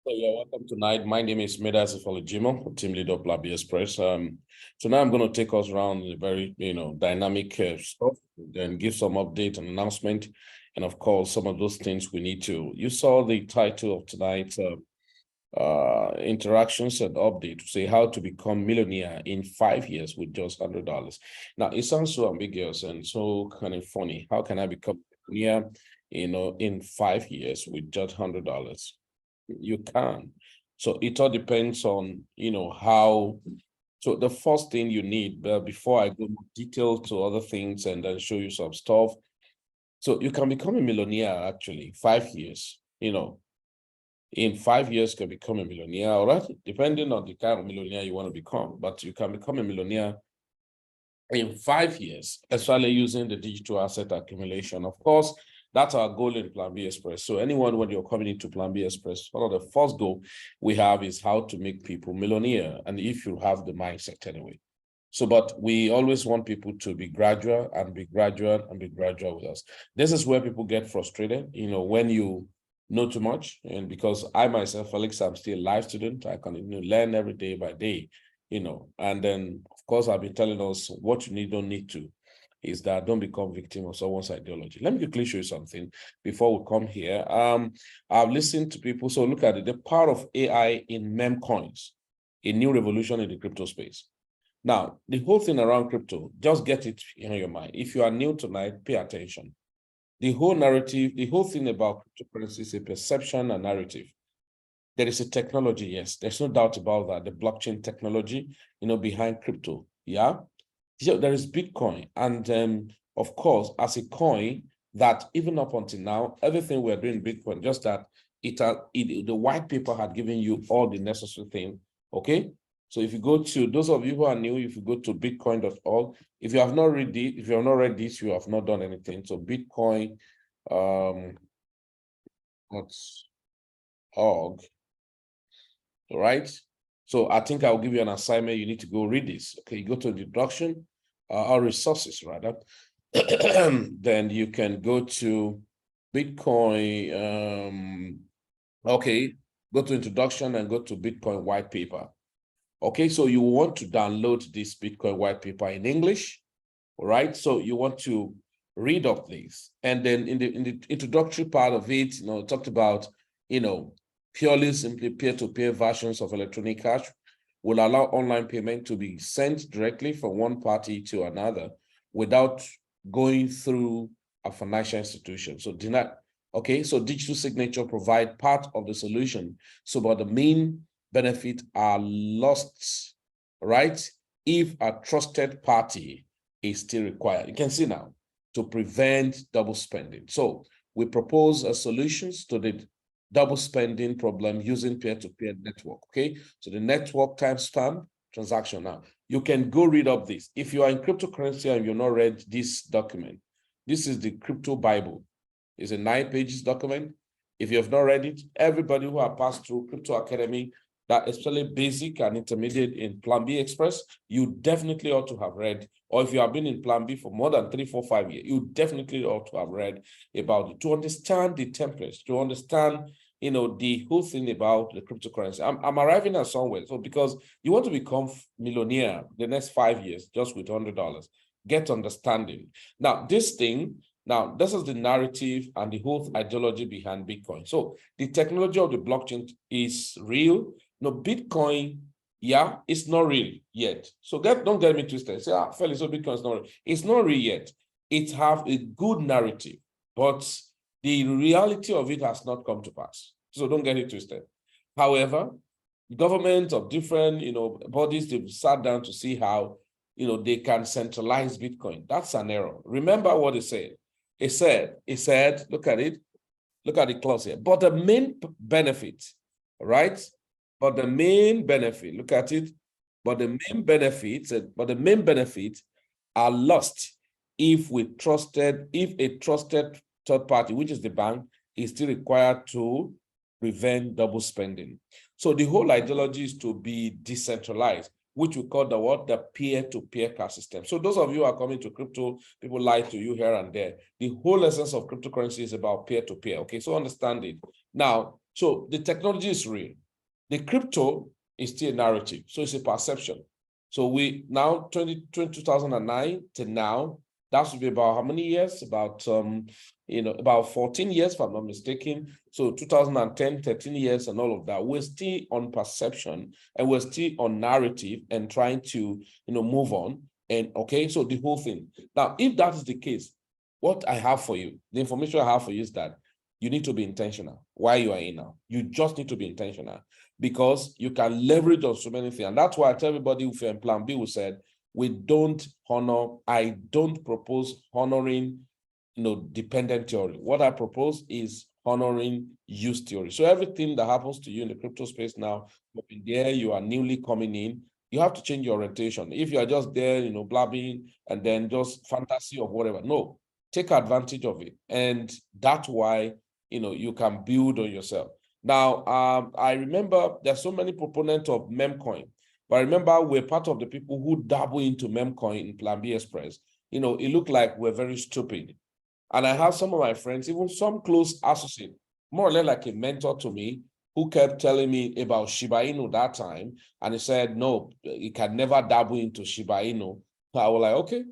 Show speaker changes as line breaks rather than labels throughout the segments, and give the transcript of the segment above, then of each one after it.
So yeah, welcome tonight. My name is Medas Jimo, team leader of Plumby Express. So now I'm going to take us around the very, dynamic stuff, then give some update and announcement, and of course, some of those things we need to. You saw the title of tonight's interactions and update to say how to become millionaire in 5 years with just $100. Now it sounds so ambiguous and so kind of funny. How can I become millionaire, in 5 years with just $100? You can. So it all depends on, how. So the first thing you need, before I go more detailed to other things and then show you some stuff. So you can become a millionaire actually 5 years, in 5 years can become a millionaire, all right? Depending on the kind of millionaire you want to become, but you can become a millionaire in 5 years, especially using the digital asset accumulation. Of course, that's our goal in Plan B Express. So anyone, when you're coming into Plan B Express, one of the first goal we have is how to make people millionaire. And if you have the mindset anyway. So, but we always want people to be gradual and be gradual and be gradual with us. This is where people get frustrated, when you know too much. And because I myself, Felix, I'm still a life student, I can learn every day by day, and then of course I've been telling us what you don't need to is that don't become victim of someone's ideology. Let me quickly show you something before we come here. I've listened to people. So look at it, the power of AI in meme coins, a new revolution in the crypto space. Now, the whole thing around crypto, just get it in your mind. If you are new tonight, pay attention. The whole narrative, the whole thing about cryptocurrency is a perception and narrative. There is a technology, yes, there's no doubt about that. The blockchain technology, behind crypto, yeah. So there is Bitcoin, and of course, as a coin that even up until now, everything we're doing Bitcoin, just that the white paper had given you all the necessary thing. Okay, so if you go to those of you who are new, if you go to bitcoin.org, if you have not read it, if you have not read this, you have not done anything. So Bitcoin, .org, all right. So I think I'll give you an assignment. You need to go read this. Okay, you go to introduction, or resources rather. Then you can go to Bitcoin. Okay, go to introduction and go to Bitcoin white paper. Okay, so you want to download this Bitcoin white paper in English, all right? So you want to read up this. And then in the introductory part of it, it talked about, purely simply peer-to-peer versions of electronic cash will allow online payment to be sent directly from one party to another without going through a financial institution. So so digital signature provide part of the solution. So, but the main benefit are lost, right? If a trusted party is still required. You can see now to prevent double spending. So we propose solutions to the double spending problem using peer-to-peer network. Okay, so the network timestamp transaction. Now you can go read up this. If you are in cryptocurrency and you've not read this document, this is the Crypto Bible. It's a 9-page document. If you have not read it, everybody who have passed through Crypto Academy, that especially basic and intermediate in Plan B Express, you definitely ought to have read. Or if you have been in Plan B for more than 3, 4, 5 years, you definitely ought to have read about it to understand the templates, to understand, the whole thing about the cryptocurrency. I'm arriving at somewhere. So because you want to become millionaire the next 5 years just with $100, get understanding. Now, this is the narrative and the whole ideology behind Bitcoin. So the technology of the blockchain is real. No, Bitcoin, yeah, it's not real yet. So don't get me twisted. Say, Felix, so Bitcoin is not real. It's not real yet. It have a good narrative, but the reality of it has not come to pass. So don't get it twisted. However, governments of different, bodies, they've sat down to see how, they can centralize Bitcoin. That's an error. Remember what it said. It said, look at it. Look at the clause here. But the main benefit, right? But the main benefit, look at it. But the main benefits are lost if a trusted third party, which is the bank, is still required to prevent double spending. So the whole ideology is to be decentralized, which we call the peer-to-peer cash system. So those of you who are coming to crypto, people lie to you here and there. The whole essence of cryptocurrency is about peer-to-peer. Okay, so understand it. Now, So the technology is real. The crypto is still a narrative. So it's a perception. So we now 2009 to now, that should be about how many years? About about 14 years, if I'm not mistaken. So 2010, 13 years and all of that. We're still on perception and we're still on narrative and trying to move on. And okay, so the whole thing. Now, if that is the case, what I have for you, the information I have for you is that you need to be intentional while you are in now. You just need to be intentional because you can leverage on so many things. And that's why I tell everybody if you're in Plan B, we said, I don't propose honoring dependent theory. What I propose is honoring use theory. So everything that happens to you in the crypto space now, there you are newly coming in, you have to change your orientation. If you are just there, blabbing and then just fantasy of whatever, no, take advantage of it. And that's why, you can build on yourself. Now, I remember there's so many proponents of memcoin, but I remember we're part of the people who dabble into memcoin in Plan B Express. It looked like we're very stupid. And I have some of my friends, even some close associates, more or less like a mentor to me, who kept telling me about Shiba Inu that time. And he said, no, you can never dabble into Shiba Inu. So I was like, okay.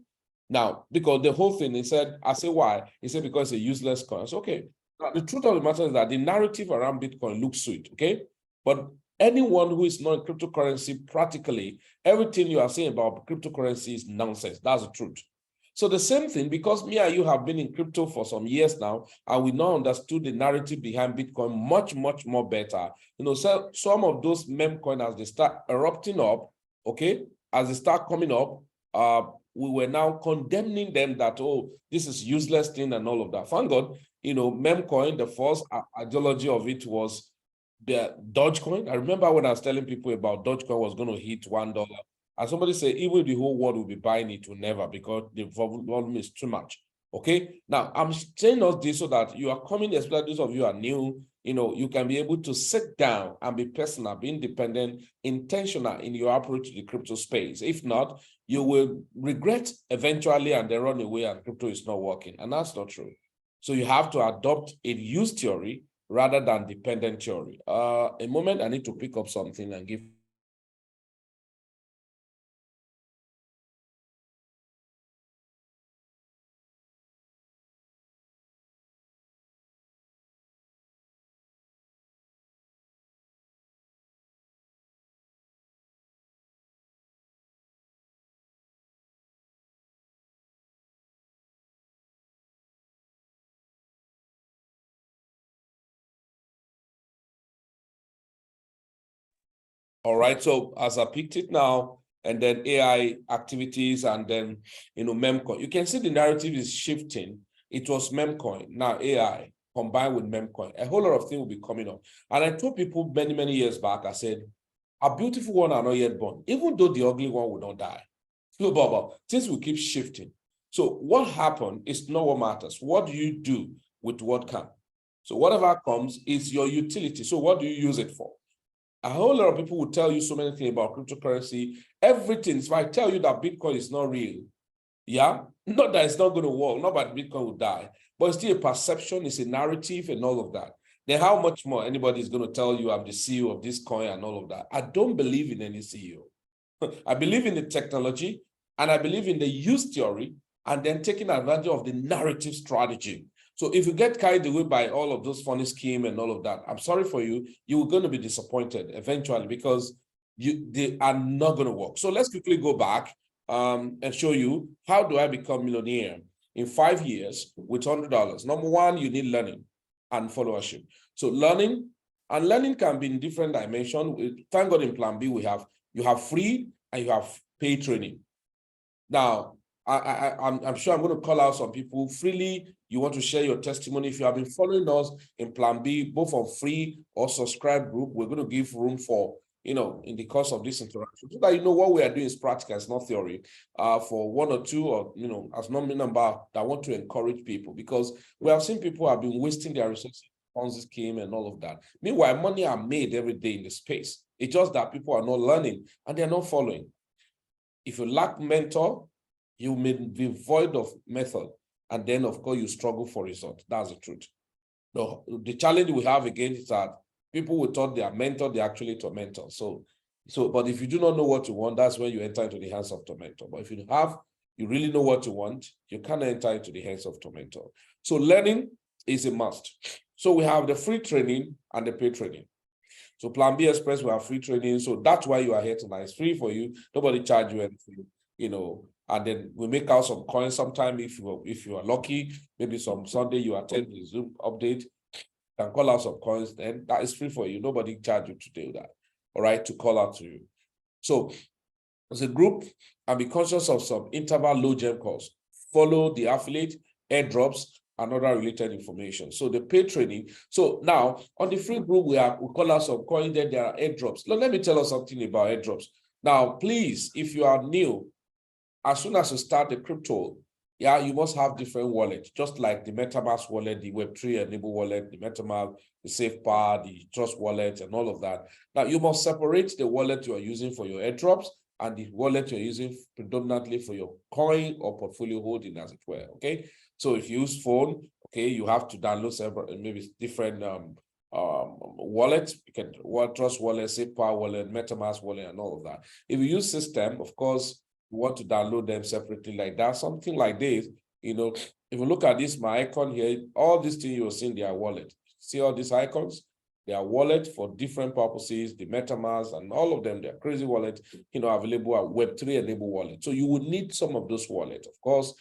Now, because the whole thing, I said, why? He said, because it's a useless coin. I said, okay. Now, the truth of the matter is that the narrative around Bitcoin looks sweet, okay? But anyone who is not in cryptocurrency, practically, everything you are saying about cryptocurrency is nonsense. That's the truth. So the same thing, because me and you have been in crypto for some years now, and we now understood the narrative behind Bitcoin much, much more better. So some of those meme coins, as they start erupting up, okay, as they start coming up, we were now condemning them that, oh, this is useless thing and all of that. Thank God, meme coin, the first ideology of it was the Dogecoin. I remember when I was telling people about Dogecoin was going to hit $1. And somebody said, even the whole world will be buying it, will never, because the volume is too much. Okay. Now, I'm saying all this so that you are coming, especially those of you are new, you can be able to sit down and be personal, be independent, intentional in your approach to the crypto space. If not, you will regret eventually and then run away and crypto is not working. And that's not true. So you have to adopt a use theory rather than dependent theory. A moment, I need to pick up something and give. All right, so as I picked it now, and then AI activities, and then, memcoin, you can see the narrative is shifting. It was memcoin, now AI combined with memcoin. A whole lot of things will be coming up. And I told people many, many years back, I said, a beautiful one are not yet born, even though the ugly one will not die. So, Baba, things will keep shifting. So what happened is not what matters. What do you do with what can? So whatever comes is your utility. So what do you use it for? A whole lot of people will tell you so many things about cryptocurrency. Everything. If I tell you that Bitcoin is not real, yeah, not that it's not going to work, not that Bitcoin will die, but it's still a perception, it's a narrative and all of that. Then how much more anybody is going to tell you I'm the CEO of this coin and all of that? I don't believe in any CEO. I believe in the technology and I believe in the use theory and then taking advantage of the narrative strategy. So if you get carried away by all of those funny schemes and all of that, I'm sorry for you, you're going to be disappointed eventually because they are not going to work. So let's quickly go back and show you how do I become millionaire in 5 years with $100. Number one, you need learning and followership. So learning can be in different dimensions. Thank God in Plan B, you have free and you have paid training. Now, I'm sure I'm going to call out some people freely. You want to share your testimony. If you have been following us in Plan B, both on free or subscribe group, we're going to give room for, in the course of this interaction, so that what we are doing is practical, it's not theory, for one or two or, as number that want to encourage people, because we have seen people have been wasting their resources on this scheme and all of that. Meanwhile, money are made every day in the space. It's just that people are not learning and they're not following. If you lack mentor, you may be void of method. And then, of course, you struggle for results. That's the truth. The challenge we have again is that
People will thought they are mentor, they actually tormentor. So, but if you do not know what you want, that's when you enter into the hands of tormentor. But if you really know what you want, you can't enter into the hands of tormentor. So learning is a must. So we have the free training and the paid training. So Plan B Express, we have free training. So that's why you are here tonight. It's free for you. Nobody charge you anything, and then we make out some coins sometime if you are lucky. Maybe some Sunday you attend the Zoom update, can call out some coins, then that is free for you. Nobody charge you to do that. All right, to call out to you. So as a group, and be conscious of some interval low gem calls. Follow the affiliate, airdrops, and other related information. So the paid training. So now on the free group, we call out some coins, then there are airdrops. Now, let me tell us something about airdrops. Now, please, if you are new, as soon as you start the crypto, you must have different wallets, just like the MetaMask wallet, the Web3 Enable wallet, the MetaMask, the SafePower, the Trust wallet, and all of that. Now, you must separate the wallet you are using for your airdrops and the wallet you're using predominantly for your coin or portfolio holding, as it were, okay? So if you use phone, okay, you have to download several, maybe different wallets. You can Trust wallet, SafePower wallet, MetaMask wallet, and all of that. If you use system, of course, you want to download them separately like that, something like this. If you look at this, my icon here, all these things you're seeing, they are wallet. See all these icons? They are wallet for different purposes, the MetaMask and all of them, they're crazy wallet, available at Web3 enable wallet. So you would need some of those wallets. Of course,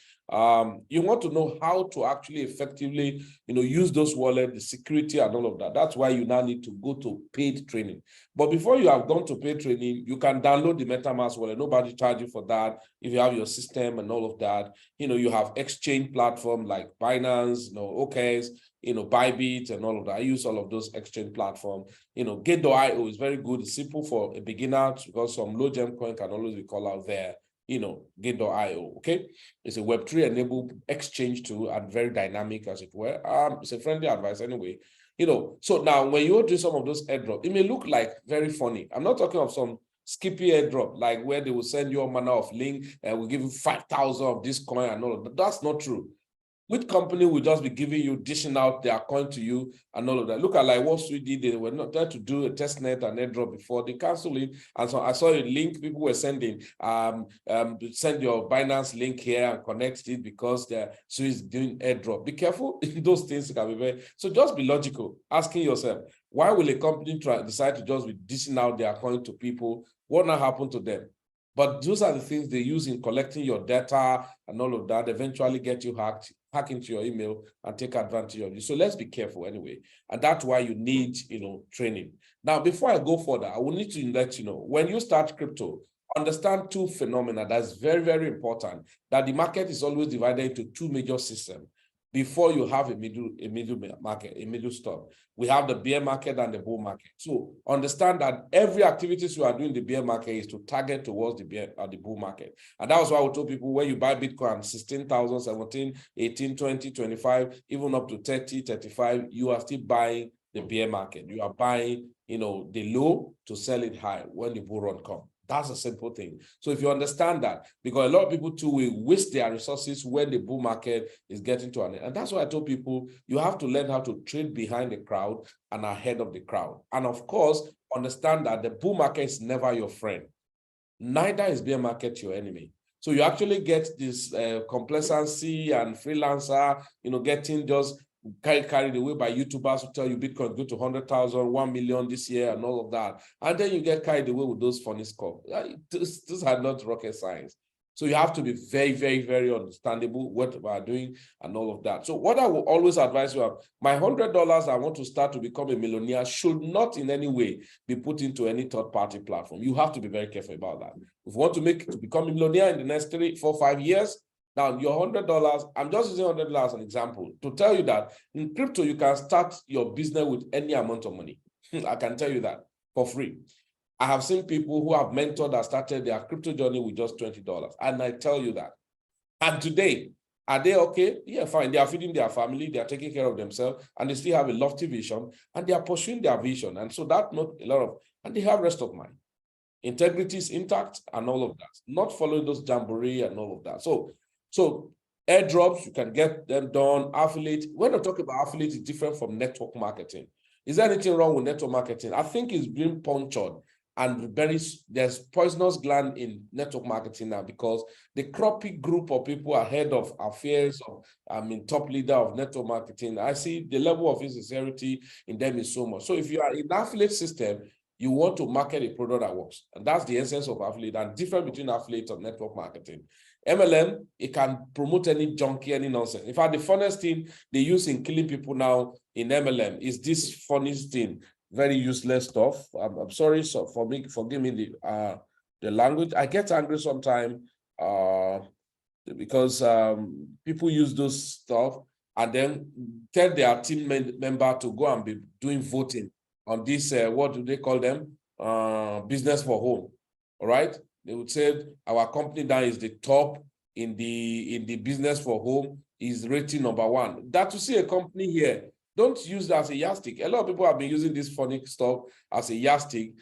you want to know how to actually effectively, use those wallets, the security and all of that. That's why you now need to go to paid training. But before you have gone to paid training, you can download the MetaMask wallet. Nobody charge you for that. If you have your system and all of that, you have exchange platform like Binance, OKS, Bybit and all of that. I use all of those exchange platform. Gate.io is very good. It's simple for a beginner because some low gem coin can always be called out there. Gate.io, okay? It's a Web3 enabled exchange tool and very dynamic, as it were. It's a friendly advice anyway. So now when you do some of those airdrops, it may look like very funny. I'm not talking of some skippy airdrop, like where they will send you all manner of link and will give you 5,000 of this coin and all of that. That's not true. Which company will just be giving you, dishing out their coin to you and all of that? Look at like what Sweet did. They were not trying to do a test net and airdrop before. They canceled it. And so I saw a link people were sending, send your Binance link here and connect it because they're doing airdrop. Be careful. Those things can be very, so just be logical, asking yourself, why will a company decide to just be dishing out their coin to people? What now happened to them? But those are the things they use in collecting your data and all of that, eventually get you hack into your email and take advantage of you. So let's be careful anyway. And that's why you need, training. Now, before I go further, I will need to let you know, when you start crypto, understand two phenomena that's very, very important, that the market is always divided into two major systems before you have a middle market, a middle stop. We have the bear market and the bull market. So understand that every activities you are doing in the bear market is to target towards the bear or the bull market. And that was why I told people when you buy Bitcoin, 16,000, 17, 18, 20, 25, even up to 30, 35, you are still buying the bear market. You are buying, the low to sell it high when the bull run comes. That's a simple thing. So if you understand that, because a lot of people too will waste their resources when the bull market is getting to an end. And that's why I told people, you have to learn how to trade behind the crowd and ahead of the crowd. And of course, understand that the bull market is never your friend. Neither is bear market your enemy. So you actually get this complacency and freelancer, getting just carried away by YouTubers who tell you Bitcoin go to 100,000, 1 million this year and all of that. And then you get carried away with those funny stuff. These are not rocket science. So you have to be very, very, very understandable what we are doing and all of that. So what I will always advise you, my $100 I want to start to become a millionaire should not in any way be put into any third-party platform. You have to be very careful about that. If you want to become a millionaire in the next 3, 4, 5 years, now, your $100, I'm just using $100 as an example to tell you that in crypto, you can start your business with any amount of money. I can tell you that for free. I have seen people who have mentored that started their crypto journey with just $20. And I tell you that. And today, are they okay? Yeah, fine. They are feeding their family. They are taking care of themselves. And they still have a lofty vision. And they are pursuing their vision. And so that not a lot of, and they have rest of mind. Integrity is intact and all of that. Not following those jamboree and all of that. So airdrops, you can get them done. Affiliate, when I talk about affiliate, it's different from network marketing. Is there anything wrong with network marketing? I think it's being punctured, and there's poisonous gland in network marketing now, because the crappy group of people ahead of affairs, top leader of network marketing, I see the level of insincerity in them is so much. So if you are in affiliate system, you want to market a product that works. And that's the essence of affiliate, and difference between affiliate and network marketing. MLM, it can promote any junkie, any nonsense. In fact, the funniest thing they use in killing people now in MLM is this funniest thing, very useless stuff. I'm sorry, so forgive me the language. I get angry sometimes because people use those stuff and then tell their team member to go and be doing voting on this, what do they call them? Business for home. All right. They would say our company now is the top in the business for home, is rating #1. That to see a company here, don't use that as a yardstick. A lot of people have been using this funny stuff as a yardstick.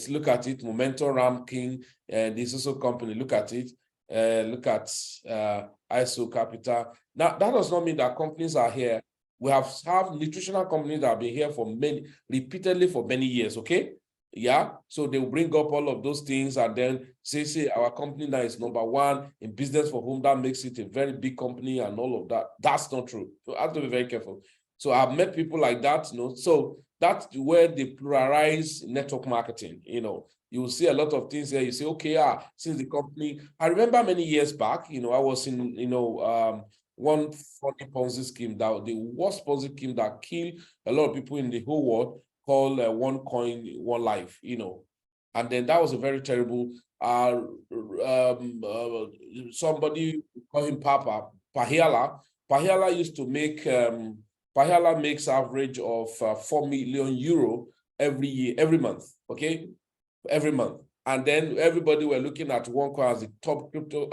Look at it, Momentum Ranking, this also company, look at it. Look at ISO Capital. Now, that does not mean that companies are here. We have nutritional companies that have been here repeatedly for many years, okay? Yeah, so they will bring up all of those things and then say our company now is #1 in business for home. That makes it a very big company and all of that. That's not true. So I have to be very careful. So I've met people like that, so that's where they pluralize network marketing. You will see a lot of things there. You say, okay, since the company, I remember many years back, I was in, one funny Ponzi scheme, that the worst Ponzi scheme that killed a lot of people in the whole world, called One Coin, One Life, and then that was a very terrible, somebody called him Papa, Pahiala used to make, Pahiala makes average of 4 million euro every month, okay? Every month. And then everybody were looking at OneCoin as the top crypto,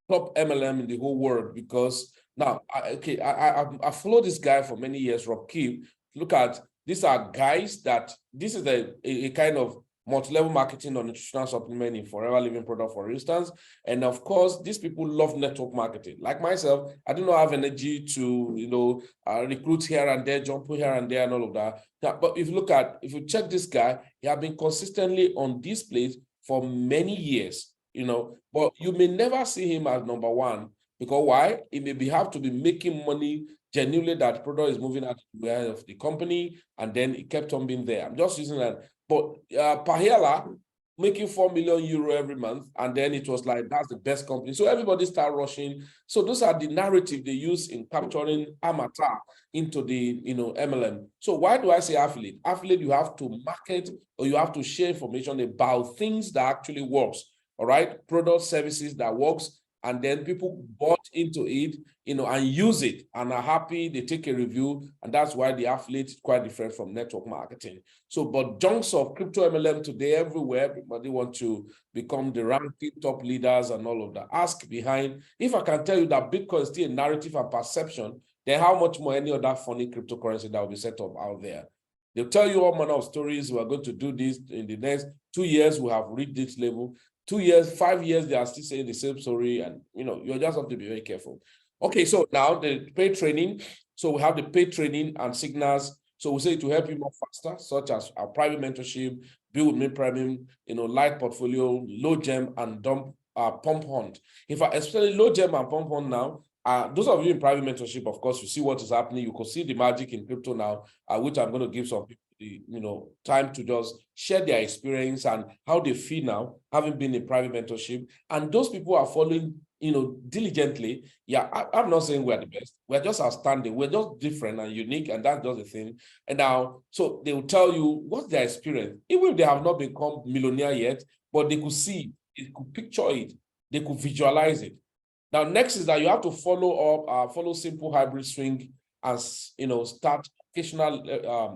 top MLM in the whole world, because now, I followed this guy for many years, Rob Key. Look at, these are guys that, this is a kind of multi-level marketing on nutritional supplement in Forever Living product, for instance. And of course, these people love network marketing. Like myself, I do not have energy to, recruit here and there, jump here and there and all of that. But if you check this guy, he has been consistently on this place for many years, but you may never see him as #1, because why? He may have to be making money genuinely, that product is moving out of the company, and then it kept on being there. I'm just using that. But Pahiala making 4 million euro every month, and then it was like, that's the best company. So everybody start rushing. So those are the narrative they use in capturing amateur into the MLM. So why do I say affiliate? Affiliate, you have to market, or you have to share information about things that actually works. All right, product, services that works, and then people bought into it, and use it and are happy. They take a review, and that's why the affiliate is quite different from network marketing. So, but chunks of crypto MLM today everywhere, everybody want to become the ranking top leaders and all of that. Ask behind, if I can tell you that Bitcoin is still a narrative and perception, then how much more any other funny cryptocurrency that will be set up out there? They'll tell you all manner of stories. We're going to do this in the next 2 years. We have reached this level. 2 years, 5 years, they are still saying the same story, and you just have to be very careful. Okay, so now the paid training. So we have the paid training and signals. So we say to help you more faster, such as our private mentorship, build with me premium, light portfolio, low gem, and pump hunt. In fact, especially low gem and pump hunt now. Those of you in private mentorship, of course, you see what is happening. You can see the magic in crypto now, which I'm going to give some people time to just share their experience and how they feel now, having been in private mentorship. And those people are following, diligently. Yeah, I'm not saying we're the best. We're just outstanding. We're just different and unique, and that's just the thing. And now, so they will tell you what's their experience, even if they have not become millionaire yet, but they could see, they could picture it, they could visualize it. Now, next is that you have to follow simple hybrid swing and start occasional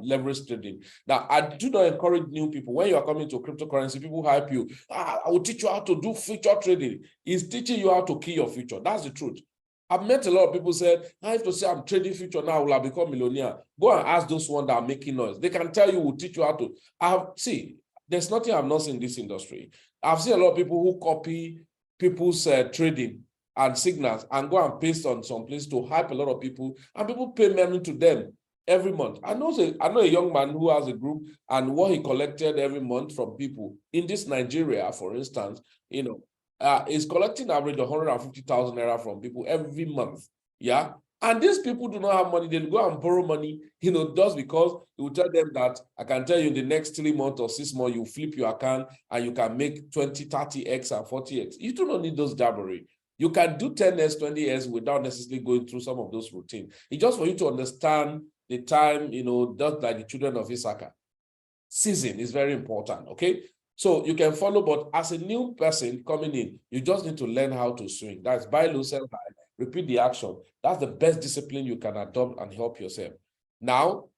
leverage trading. Now, I do not encourage new people. When you are coming to cryptocurrency, people hype you. I will teach you how to do future trading. He's teaching you how to kill your future. That's the truth. I've met a lot of people said, I have to say I'm trading future now, will I become millionaire? Go and ask those ones that are making noise. They can tell you, will teach you how to. There's nothing I've not seen in this industry. I've seen a lot of people who copy people's trading and signals and go and paste on some place to hype a lot of people, and people pay money to them. every month. I know a young man who has a group, and what he collected every month from people in this Nigeria, for instance, is collecting average 150,000 naira from people every month. Yeah. And these people do not have money. They'll go and borrow money, just because he will tell them that I can tell you in the next 3 months or 6 months, you flip your account and you can make 20, 30x and 40x. You do not need those jabbery. You can do 10x, 20x without necessarily going through some of those routines. It's just for you to understand the time, just like the children of Issachar. Season is very important, okay? So you can follow, but as a new person coming in, you just need to learn how to swing. That's buy low, sell high, repeat the action. That's the best discipline you can adopt and help yourself. Now,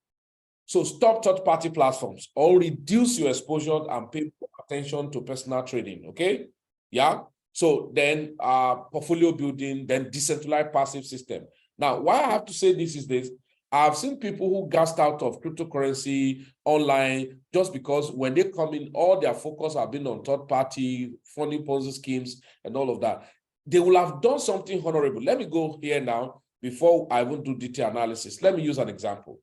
so stop third-party platforms or reduce your exposure and pay attention to personal trading, okay? Yeah. So then portfolio building, then decentralized passive system. Now, why I have to say this is this. I've seen people who gassed out of cryptocurrency online just because when they come in, all their focus have been on third-party funding Ponzi schemes and all of that. They will have done something honorable. Let me go here now before I even do detailed analysis. Let me use an example.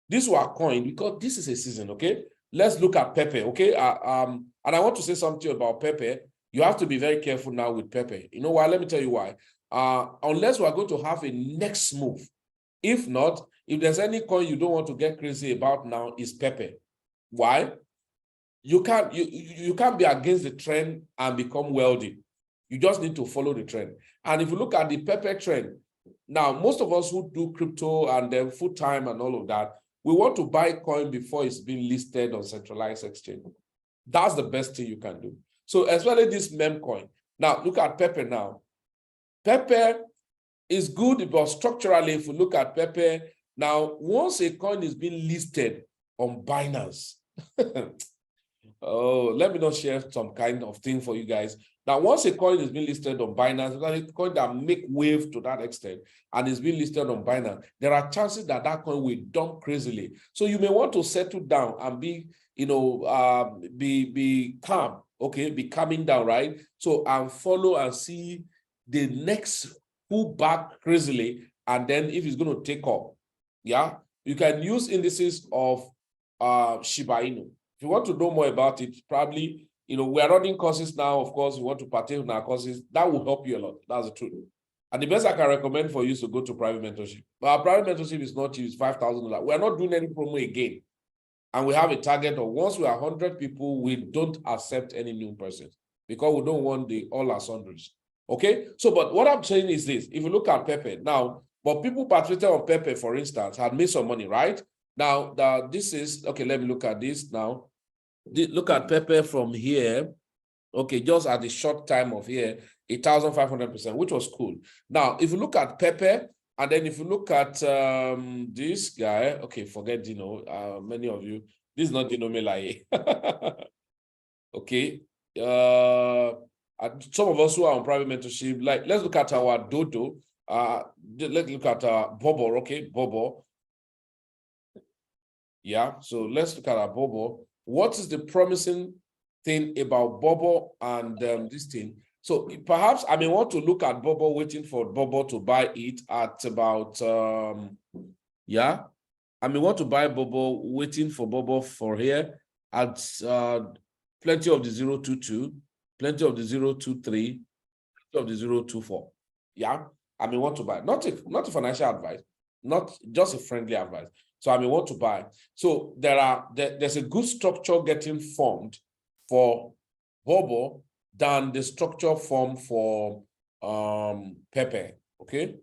This was a coin because this is a season, okay? Let's look at Pepe, okay? And I want to say something about Pepe. You have to be very careful now with Pepe. You know why? Let me tell you why. Unless we are going to have a next move. If not, if there's any coin you don't want to get crazy about now, is Pepe. Why? You can't be against the trend and become wealthy. You just need to follow the trend. And if you look at the Pepe trend, now most of us who do crypto and then full time and all of that, we want to buy coin before it's been listed on centralized exchange. That's the best thing you can do. So especially this meme coin. Now look at Pepe now. Pepe is good, but structurally, if you look at Pepe, now once a coin is being listed on Binance, oh, let me not share some kind of thing for you guys. Now, once a coin is being listed on Binance, a coin that make wave to that extent and is being listed on Binance, there are chances that that coin will dump crazily. So you may want to settle down and be, be calm, okay, be calming down, right? So and follow and see the next pullback crazily, and then if it's going to take off, yeah, you can use indices of Shiba Inu. If you want to know more about it, probably, we are running courses now. Of course, you want to partake in our courses. That will help you a lot. That's the truth. And the best I can recommend for you is to go to private mentorship. But our private mentorship is not cheap, it's $5,000. We're not doing any promo again. And we have a target of once we are 100 people, we don't accept any new persons because we don't want the all our sundries. Okay? So, but what I'm saying is this. If you look at Pepe now, but people participated on Pepe, for instance, had made some money, right? Now, this is, okay, let me look at this now. Look at Pepe from here. Okay, just at the short time of here, 1,500%, which was cool. Now, if you look at Pepe, and then if you look at this guy, okay, forget Dino, many of you, this is not Dino Melaye. Okay. Some of us who are on private mentorship, like, let's look at our Dodo. Let's look at Bobo, okay, Bobo. Yeah, so let's look at our Bobo. What is the promising thing about Bobo and this thing? So perhaps I may want to look at Bobo, waiting for Bobo to buy it at about, yeah, I may want to buy Bobo, waiting for Bobo for here at plenty of the 022, plenty of the 023, plenty of the 024. Yeah, I may want to buy, not a financial advice, not just a friendly advice. So I may want to buy. So there's a good structure getting formed for Bobo than the structure formed for Pepe. Okay.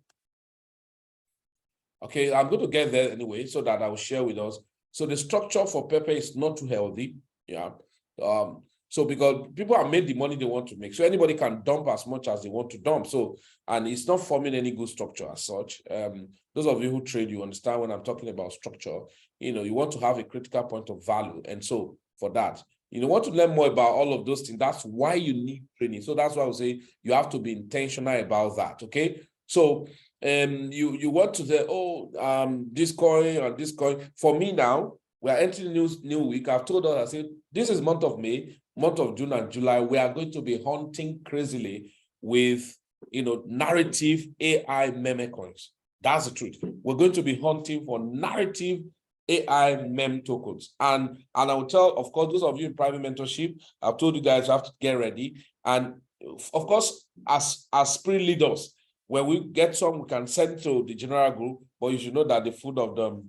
Okay, I'm going to get there anyway so that I will share with us. So the structure for Pepe is not too healthy. Yeah. So because people have made the money they want to make, so anybody can dump as much as they want to dump. So, and it's not forming any good structure as such. Those of you who trade, you understand when I'm talking about structure. You want to have a critical point of value, and so for that, want to learn more about all of those things. That's why you need training. So that's why I would say you have to be intentional about that. Okay, so you want to say, this coin or this coin. For me now, we are entering new week. I've told us, I said, this is month of May, month of June and July. We are going to be hunting crazily with, narrative AI meme coins.
That's the truth. We're going to be hunting for narrative AI meme tokens. And I will tell, of course, those of you in private mentorship, I've told you guys have to get ready. And of course, as spirit leaders, when we get some, we can send to the general group, but you should know that the food of the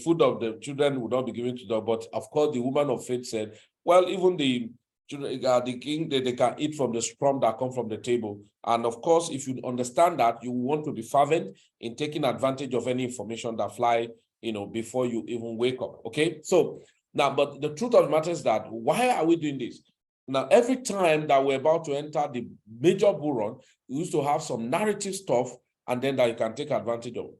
food of the children will not be given to them. But of course, the woman of faith said, well, even the king, they can eat from the scrum that come from the table. And of course, if you understand that, you want to be fervent in taking advantage of any information that fly, before you even wake up. Okay. So now, but the truth of the matter is that why are we doing this? Now, every time that we're about to enter the major bull run, we used to have some narrative stuff, and then that you can take advantage of.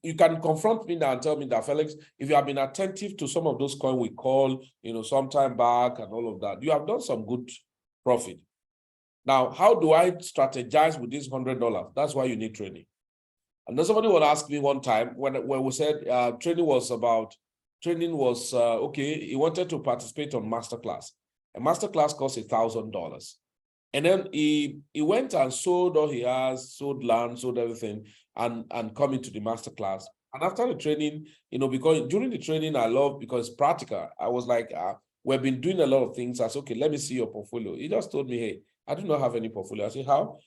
You can confront me now and tell me that, Felix, if you have been attentive to some of those coins we call, some time back and all of that, you have done some good profit. Now, how do I strategize with this $100? That's why you need training. And then somebody would ask me one time when we said training was, okay, he wanted to participate on masterclass. A masterclass costs $1,000. And then he went and sold all he has, sold land, sold everything, and come into the masterclass. And after the training, because during the training, because it's practical, I was like, we've been doing a lot of things. I said, okay, let me see your portfolio. He just told me, hey, I do not have any portfolio. I said, how?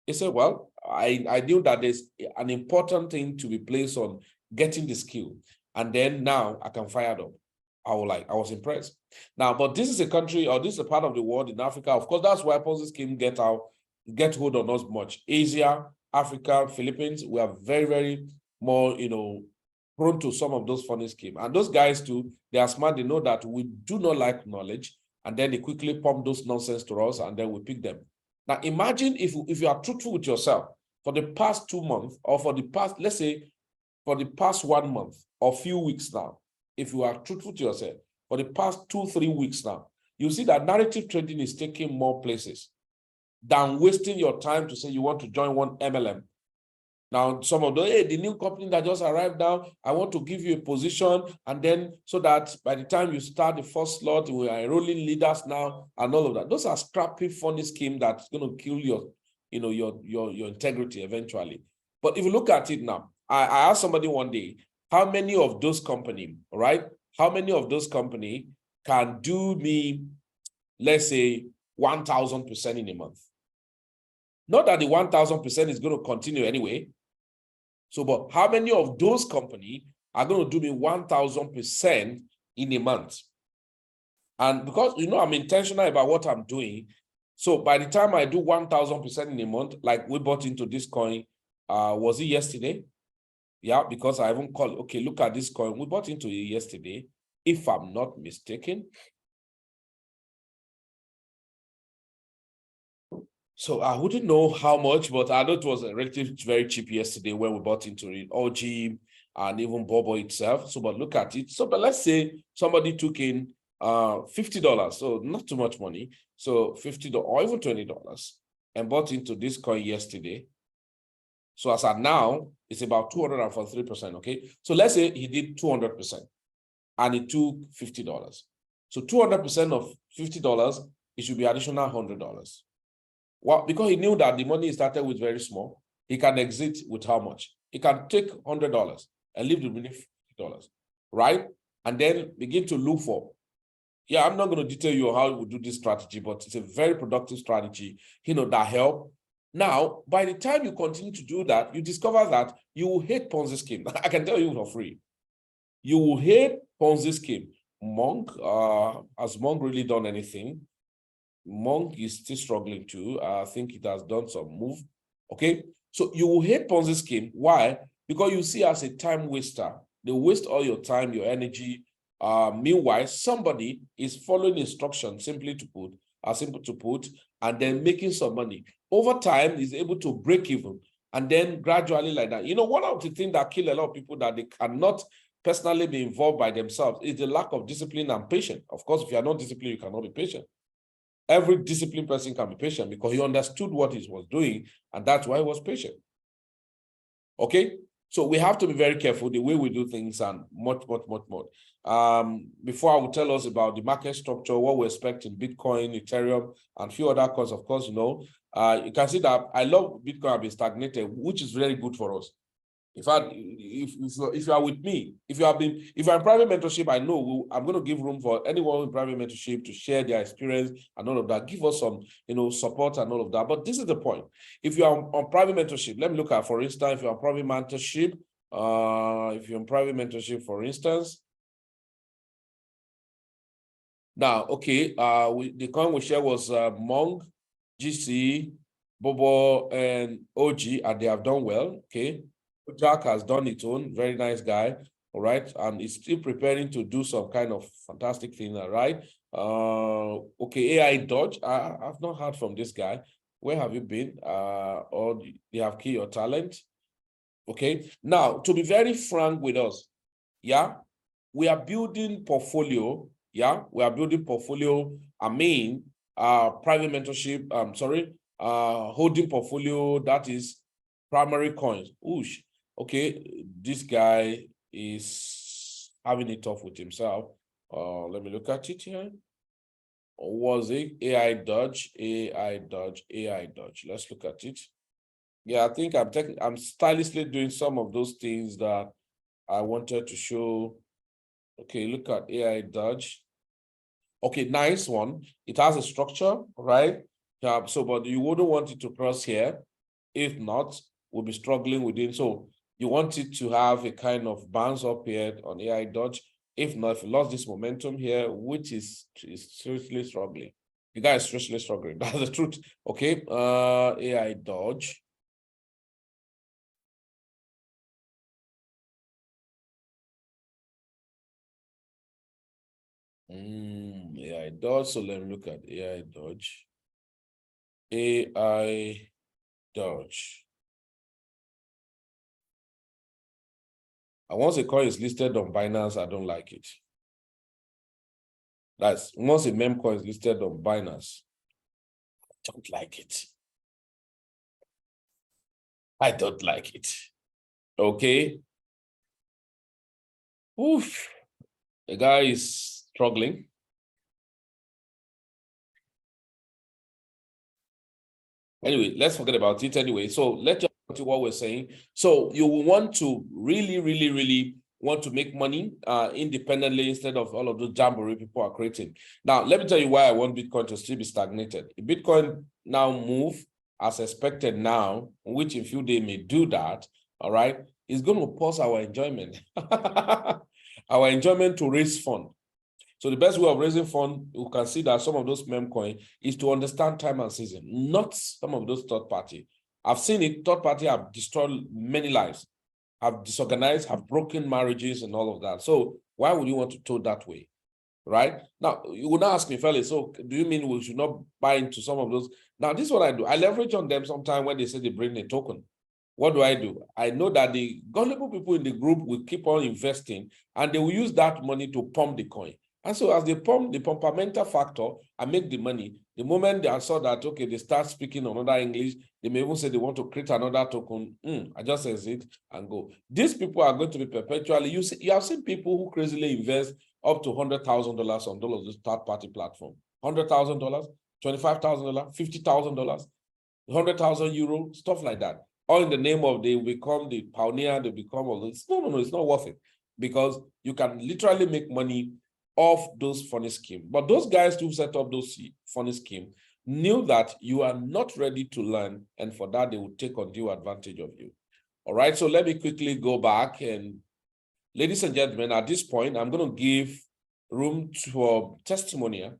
He said, well, I knew that there's an important thing to be placed on getting the skill. And then now I can fire it up. I was impressed. Now, but this is a country, or this is a part of the world in Africa. Of course, that's why Ponzi scheme get hold on us much. Asia, Africa, Philippines, we are very, very more, prone to some of those funny schemes. And those guys too, they are smart. They know that we do not like knowledge, and then they quickly pump those nonsense to us, and then we pick them. Now, imagine if you are truthful with yourself for the past 2 months, or for the past, let's say, for the past 1 month or few weeks now. If you are truthful to yourself for the past 2-3 weeks now, you see that narrative trading is taking more places than wasting your time to say you want to join one MLM. Now, some of the new company that just arrived now, I want to give you a position, and then so that by the time you start the first slot, we are enrolling leaders now and all of that. Those are scrappy, funny scheme that's going to kill your integrity eventually. But if you look at it now, I asked somebody one day, how many of those companies, right? How many of those companies can do me, let's say, 1,000% in a month? Not that the 1,000% is going to continue anyway. So, but how many of those companies are going to do me 1,000% in a month? And because, I'm intentional about what I'm doing. So by the time I do 1,000% in a month, like we bought into this coin, was it yesterday? Yeah, because I haven't called, okay, look at this coin. We bought into it yesterday, if I'm not mistaken. So I wouldn't know how much, but I know it was relatively very cheap yesterday when we bought into it, OG and even Bobo itself. So, but look at it. So, but let's say somebody took in $50, so not too much money. So $50 or even $20 and bought into this coin yesterday. So as at now, it's about 243%, okay? So let's say he did 200% and it took $50. So 200% of $50, it should be additional $100. Well, because he knew that the money he started with very small, he can exit with how much? He can take $100 and leave the remaining $50, right? And then begin to look for. Yeah, I'm not going to detail you how we do this strategy, but it's a very productive strategy, that help. Now, by the time you continue to do that, you discover that you will hate Ponzi scheme. I can tell you for free. You will hate Ponzi scheme. Monk, has Monk really done anything? Monk is still struggling too. I think it has done some move. Okay, so you will hate Ponzi scheme. Why? Because you see as a time waster. They waste all your time, your energy. Meanwhile, somebody is following instructions, simple to put, and then making some money. Over time, is able to break even, and then gradually like that. One of the things that kill a lot of people that they cannot personally be involved by themselves is the lack of discipline and patience. Of course, if you are not disciplined, you cannot be patient. Every disciplined person can be patient because he understood what he was doing, and that's why he was patient. Okay, So we have to be very careful the way we do things and much more. Before I will tell us about the market structure, what we expect in Bitcoin, Ethereum, and a few other coins, of course, you can see that I love Bitcoin being stagnated, which is very good for us. In fact, if you are with me, if you're in private mentorship, I know I'm going to give room for anyone in private mentorship to share their experience and all of that. Give us some, support and all of that. But this is the point. If you are on private mentorship, let me look at, for instance, if you're on private mentorship, for instance. Now, okay, the coin we share was Mong, GC, Bobo, and OG, and they have done well. Okay. Jack has done its own, very nice guy, all right, and he's still preparing to do some kind of fantastic thing, all right. Okay, AI Dodge, I've not heard from this guy. Where have you been? Or they have key your talent. Okay, now to be very frank with us, yeah, we are building portfolio. Yeah, we are building portfolio. Private mentorship. Holding portfolio that is primary coins. Oosh. Okay, this guy is having it tough with himself. Let me look at it here. Or was it AI Dodge? AI Dodge. Let's look at it. Yeah, I think I'm stylishly doing some of those things that I wanted to show. Okay, look at AI Dodge. Okay, nice one. It has a structure, right? But you wouldn't want it to cross here. If not, we'll be struggling with it. So you want it to have a kind of bounce up here on AI Dodge. If not, if you lost this momentum here, which is seriously struggling. The guy is seriously struggling. That's the truth. Okay, AI Dodge. AI Dodge. So let me look at AI Dodge. AI Dodge. And once a coin is listed on Binance, I don't like it. That's once a meme coin is listed on Binance, I don't like it. I don't like it. Okay. Oof. The guy is struggling. Anyway, let's forget about it anyway. So let's jump to what we're saying. So you will want to really want to make money independently instead of all of those jamboree people are creating. Now, let me tell you why I want Bitcoin to still be stagnated. If Bitcoin now move as expected now, which in few days may do that, all right, it's going to pause our enjoyment. Our enjoyment to raise fund. So the best way of raising fund, you can see that some of those meme coin is to understand time and season, not some of those third party. I've seen it, third party have destroyed many lives, have disorganized, have broken marriages and all of that. So why would you want to toad that way? Right? Now, you would not ask me, fellas, so do you mean we should not buy into some of those? Now, this is what I do. I leverage on them sometime when they say they bring a token. What do? I know that the gullible people in the group will keep on investing and they will use that money to pump the coin. And so as they pump the pumpamenta factor and make the money, the moment they saw that, okay, they start speaking another English, they may even say they want to create another token. I just exit and go. These people are going to be perpetually, you have seen people who crazily invest up to $100,000 on all of this third-party platform. $100,000, $25,000, $50,000, 100,000 euro, stuff like that. All in the name of they become the pioneer, they become all this. No, it's not worth it because you can literally make money off those funny schemes. But those guys who set up those funny schemes knew that you are not ready to learn, and for that, they would take undue advantage of you. All right, so let me quickly go back. And ladies and gentlemen, at this point, I'm going to give room for testimonial.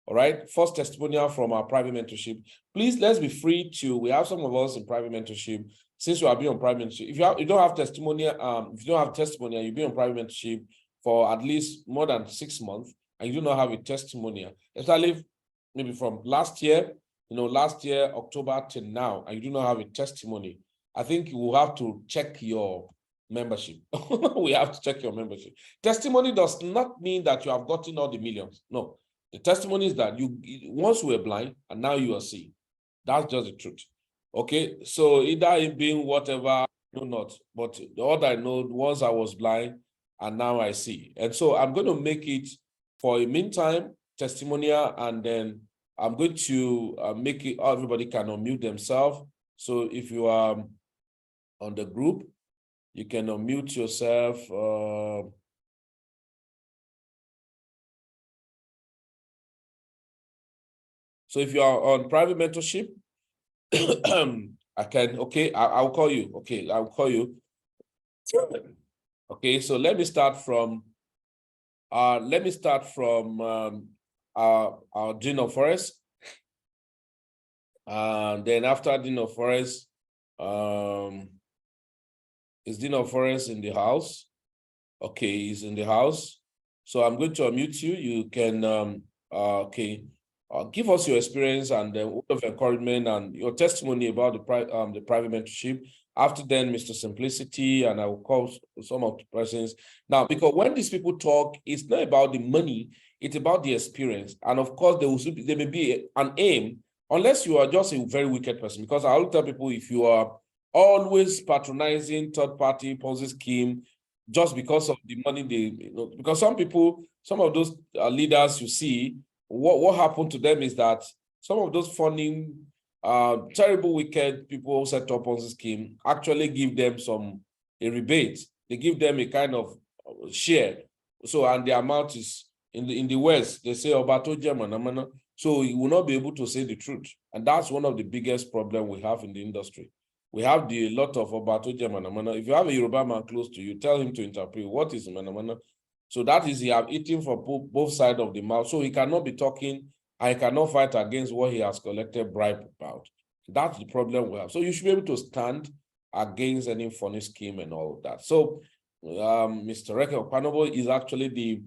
All right, first testimonial from our private mentorship. Please, let's be free to, we have some of us in private mentorship. Since you have been on private mentorship, if you don't have testimonial, if you don't have testimonial, you've been on private mentorship for at least more than 6 months, and you do not have a testimonial, especially maybe from last year, October till now, and you do not have a testimony, I think you will have to check your membership. We have to check your membership. Testimony does not mean that you have gotten all the millions. No, the testimony is that you once were blind and now you are seeing. That's just the truth. Okay, so either it being whatever
No, not. But all I know, once I was blind and now I see. And so I'm going to make it for a meantime testimonial, and then I'm going to make it everybody can unmute themselves. So if you are on the group, you can unmute yourself. So if you are on private mentorship, I can, okay, I'll call you. Okay, I'll call you. Okay, so let me start from our Dean of Forest. And then after Dean of Forest, is Dean of Forest in the house? Okay, he's in the house. So I'm going to unmute you. You can give us your experience and word of encouragement and your testimony about the private mentorship. After then, Mr. Simplicity, and I will call some of the persons. Now, because when these people talk, it's not about the money, it's about the experience. And of course, there may be an aim, unless you are just a very wicked person. Because I will tell people, if you are always patronizing third-party Ponzi scheme, just because of the money because some people, some of those leaders you see, what happened to them is that some of those funding, terrible, wicked people who set up on the scheme actually give them a rebate. They give them a kind of share. So, and the amount is in the West, they say Obato German, so you will not be able to say the truth. And that's one of the biggest problems we have in the industry. We have a lot of Obato German. If you have a Yoruba man close to you, tell him to interpret what is Manamana. So that is, he have eaten from both sides of the mouth. So he cannot be talking, and he cannot fight against what he has collected bribe about. That's the problem we have. So you should be able to stand against any funny scheme and all of that. So Mr. Reke Panobo is actually the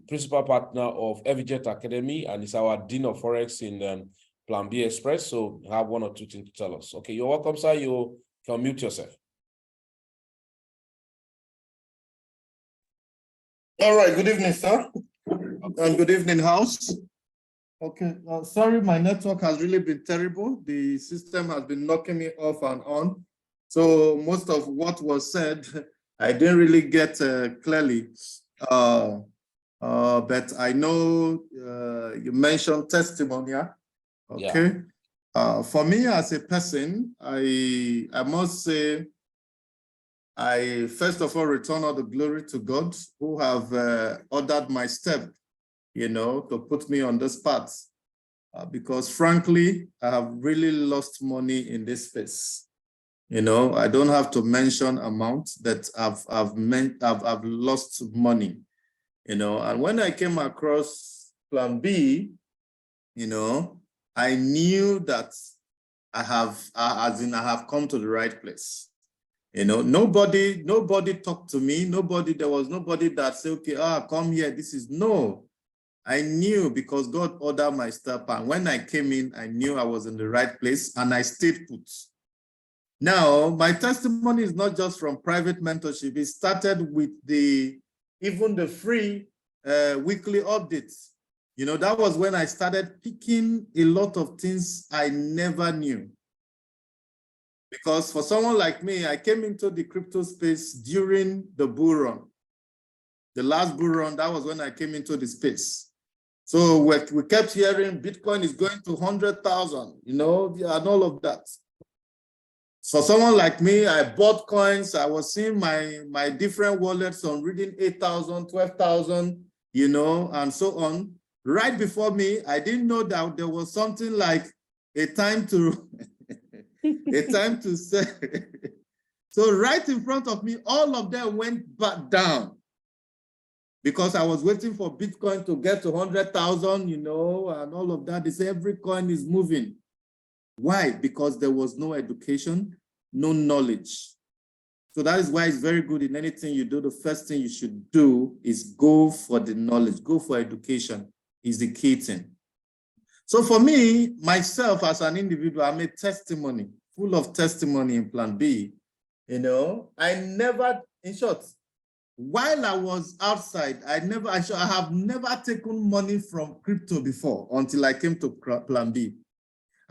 principal partner of Evijet Academy, and is our Dean of Forex in Plan B Express. So have one or two things to tell us. Okay, you're welcome, sir. You can mute yourself.
All right, good evening, sir. And good evening, house. Okay, sorry, my network has really been terrible. The system has been knocking me off and on. So most of what was said, I didn't really get clearly. But I know you mentioned testimonial. Okay. Yeah. For me as a person, I must say, I first of all return all the glory to God, who have ordered my step, to put me on this path. Because frankly, I have really lost money in this space. I don't have to mention amounts that I've lost money. And when I came across Plan B, I knew that I have come to the right place. Nobody talked to me. There was nobody that said, okay, come here. No. I knew, because God ordered my step, and when I came in, I knew I was in the right place, and I stayed put. Now, my testimony is not just from private mentorship. It started with even the free weekly updates. That was when I started picking a lot of things I never knew. Because for someone like me, I came into the crypto space during the bull run. The last bull run, that was when I came into the space. So we kept hearing Bitcoin is going to 100,000, and all of that. For someone like me, I bought coins. I was seeing my different wallets on reading 8,000, 12,000, and so on. Right before me, I didn't know that there was something like a time to sell. So right in front of me, all of them went back down, because I was waiting for Bitcoin to get to 100,000, and all of that. They say every coin is moving. Why? Because there was no education, no knowledge. So that is why it's very good in anything you do. The first thing you should do is go for the knowledge, go for education is the key thing. So for me, myself as an individual, I'm a testimony, full of testimony in Plan B. I never, in short, while I was outside, I have never taken money from crypto before until I came to Plan B.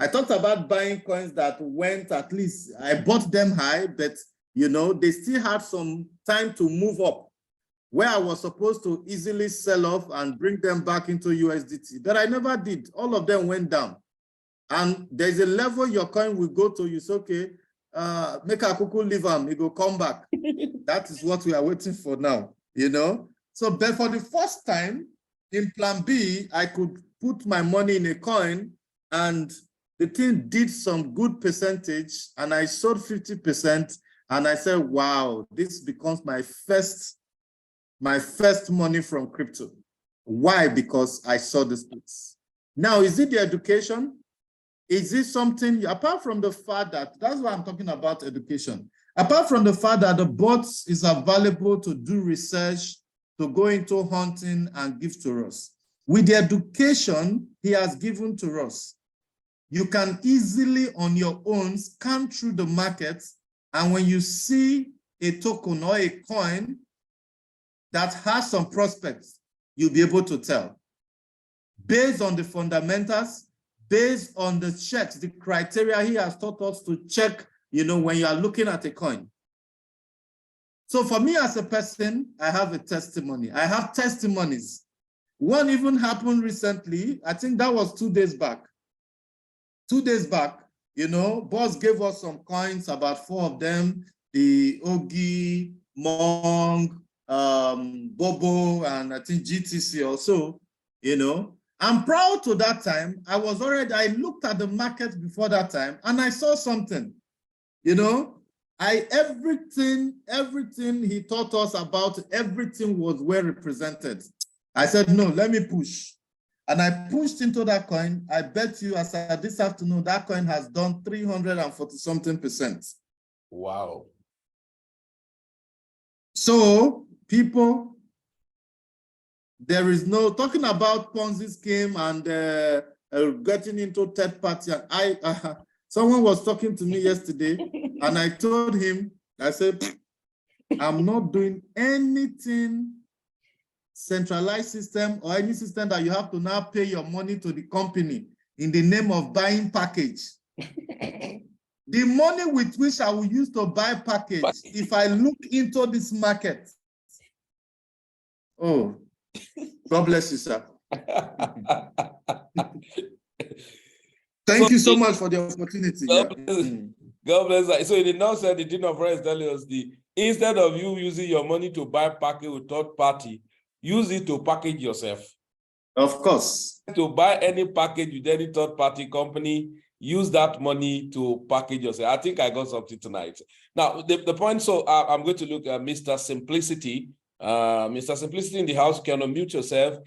I talked about buying coins that went, at least I bought them high, but you know, they still had some time to move up where I was supposed to easily sell off and bring them back into USDT, but I never did. All of them went down. And there's a level your coin will go to, you say, okay, make a kuku leave them, it will come back. That is what we are waiting for now, you know? So, but for the first time in plan B, I could put my money in a coin and the thing did some good percentage and I sold 50% and I said, wow, this becomes my first money from crypto. Why? Because I saw the splits. Now, is it the education? Is it something, apart from the fact that, that's why I'm talking about education. Apart from the fact that the bot is available to do research, to go into hunting and give to us. With the education he has given to us, you can easily on your own scan through the markets, and when you see a token or a coin that has some prospects, you'll be able to tell. Based on the fundamentals, based on the checks, the criteria he has taught us to check, you know, when you are looking at a coin. So for me as a person, I have a testimony. I have testimonies. One even happened recently. I think that was 2 days back. 2 days back, you know, boss gave us some coins, about 4 of them, the Ogi, Mong, Bobo, and I think GTC also, you know. I'm proud to that time. I looked at the market before that time and I saw something, you know, everything he taught us about, everything was well represented. I said, no, let me push. And I pushed into that coin. I bet you as of this afternoon, that coin has done 340-something%.
Wow.
So people, there is no talking about Ponzi scheme and getting into third party. And someone was talking to me yesterday, and I told him, I said, I'm not doing anything centralized system or any system that you have to now pay your money to the company in the name of buying package. The money with which I will use to buy package, if I look into this market, oh, God bless you, sir. Thank you so much for the opportunity.
God bless. So he did not say the thing of rights telling us instead of you using your money to buy package with third party, use it to package yourself.
Of course.
To buy any package with any third party company, use that money to package yourself. I think I got something tonight. Now, the point, so I'm going to look at Mr. Simplicity. Mr. Simplicity in the house, can unmute yourself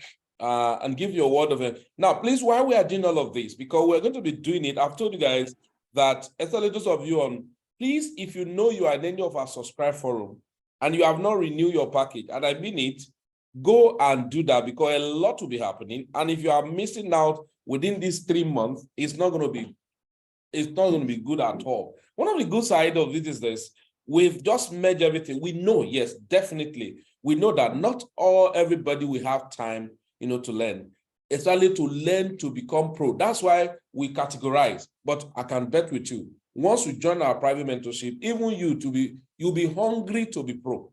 and give your word of it. Now, please, while we are doing all of this, because we're going to be doing it, I've told you guys that, especially those of you on, please, if you know you are in any of our subscribe forum and you have not renewed your package, and I mean it, go and do that because a lot will be happening. And if you are missing out within these 3 months, it's not going to be good at all. One of the good side of it is this: we've just merged everything. We know, yes, definitely. We know that not everybody will have time, you know, to learn. It's only to learn to become pro. That's why we categorize. But I can bet with you, once you join our private mentorship, even you'll be hungry to be pro.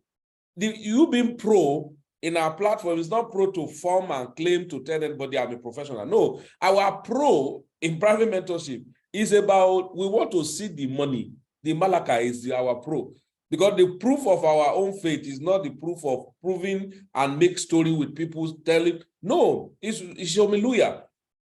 You being pro in our platform is not pro to form and claim to tell anybody I'm a professional. No, our pro in private mentorship is about, we want to see the money. The Malaka is our pro. Because the proof of our own faith is not the proof of proving and make story with people telling. No, it's hallelujah.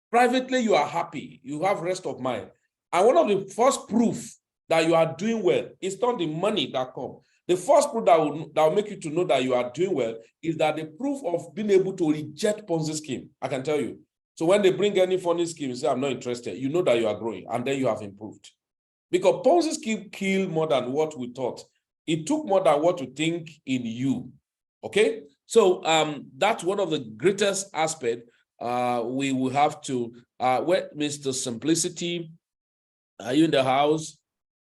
Privately, you are happy. You have rest of mind. And one of the first proof that you are doing well is not the money that comes. The first proof that will make you to know that you are doing well is that the proof of being able to reject Ponzi scheme. I can tell you. So when they bring any funny scheme, you say, I'm not interested. You know that you are growing, and then you have improved. Because Ponzi scheme killed more than what we thought. It took more than what you think in you. Okay? So that's one of the greatest aspects we will have to, where Mr. Simplicity, are you in the house?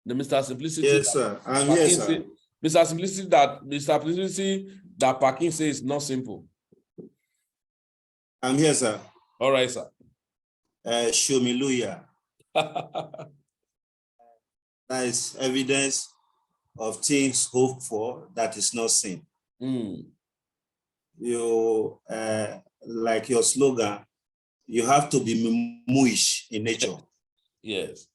The Mr. Simplicity.
Yes, sir. I'm here, sir.
Mr. Simplicity, that parking says is not simple.
I'm here, sir.
All right, sir.
Show me Luya. That is evidence of things hoped for that is not seen. You, like your slogan, you have to be muish in nature.
Yes.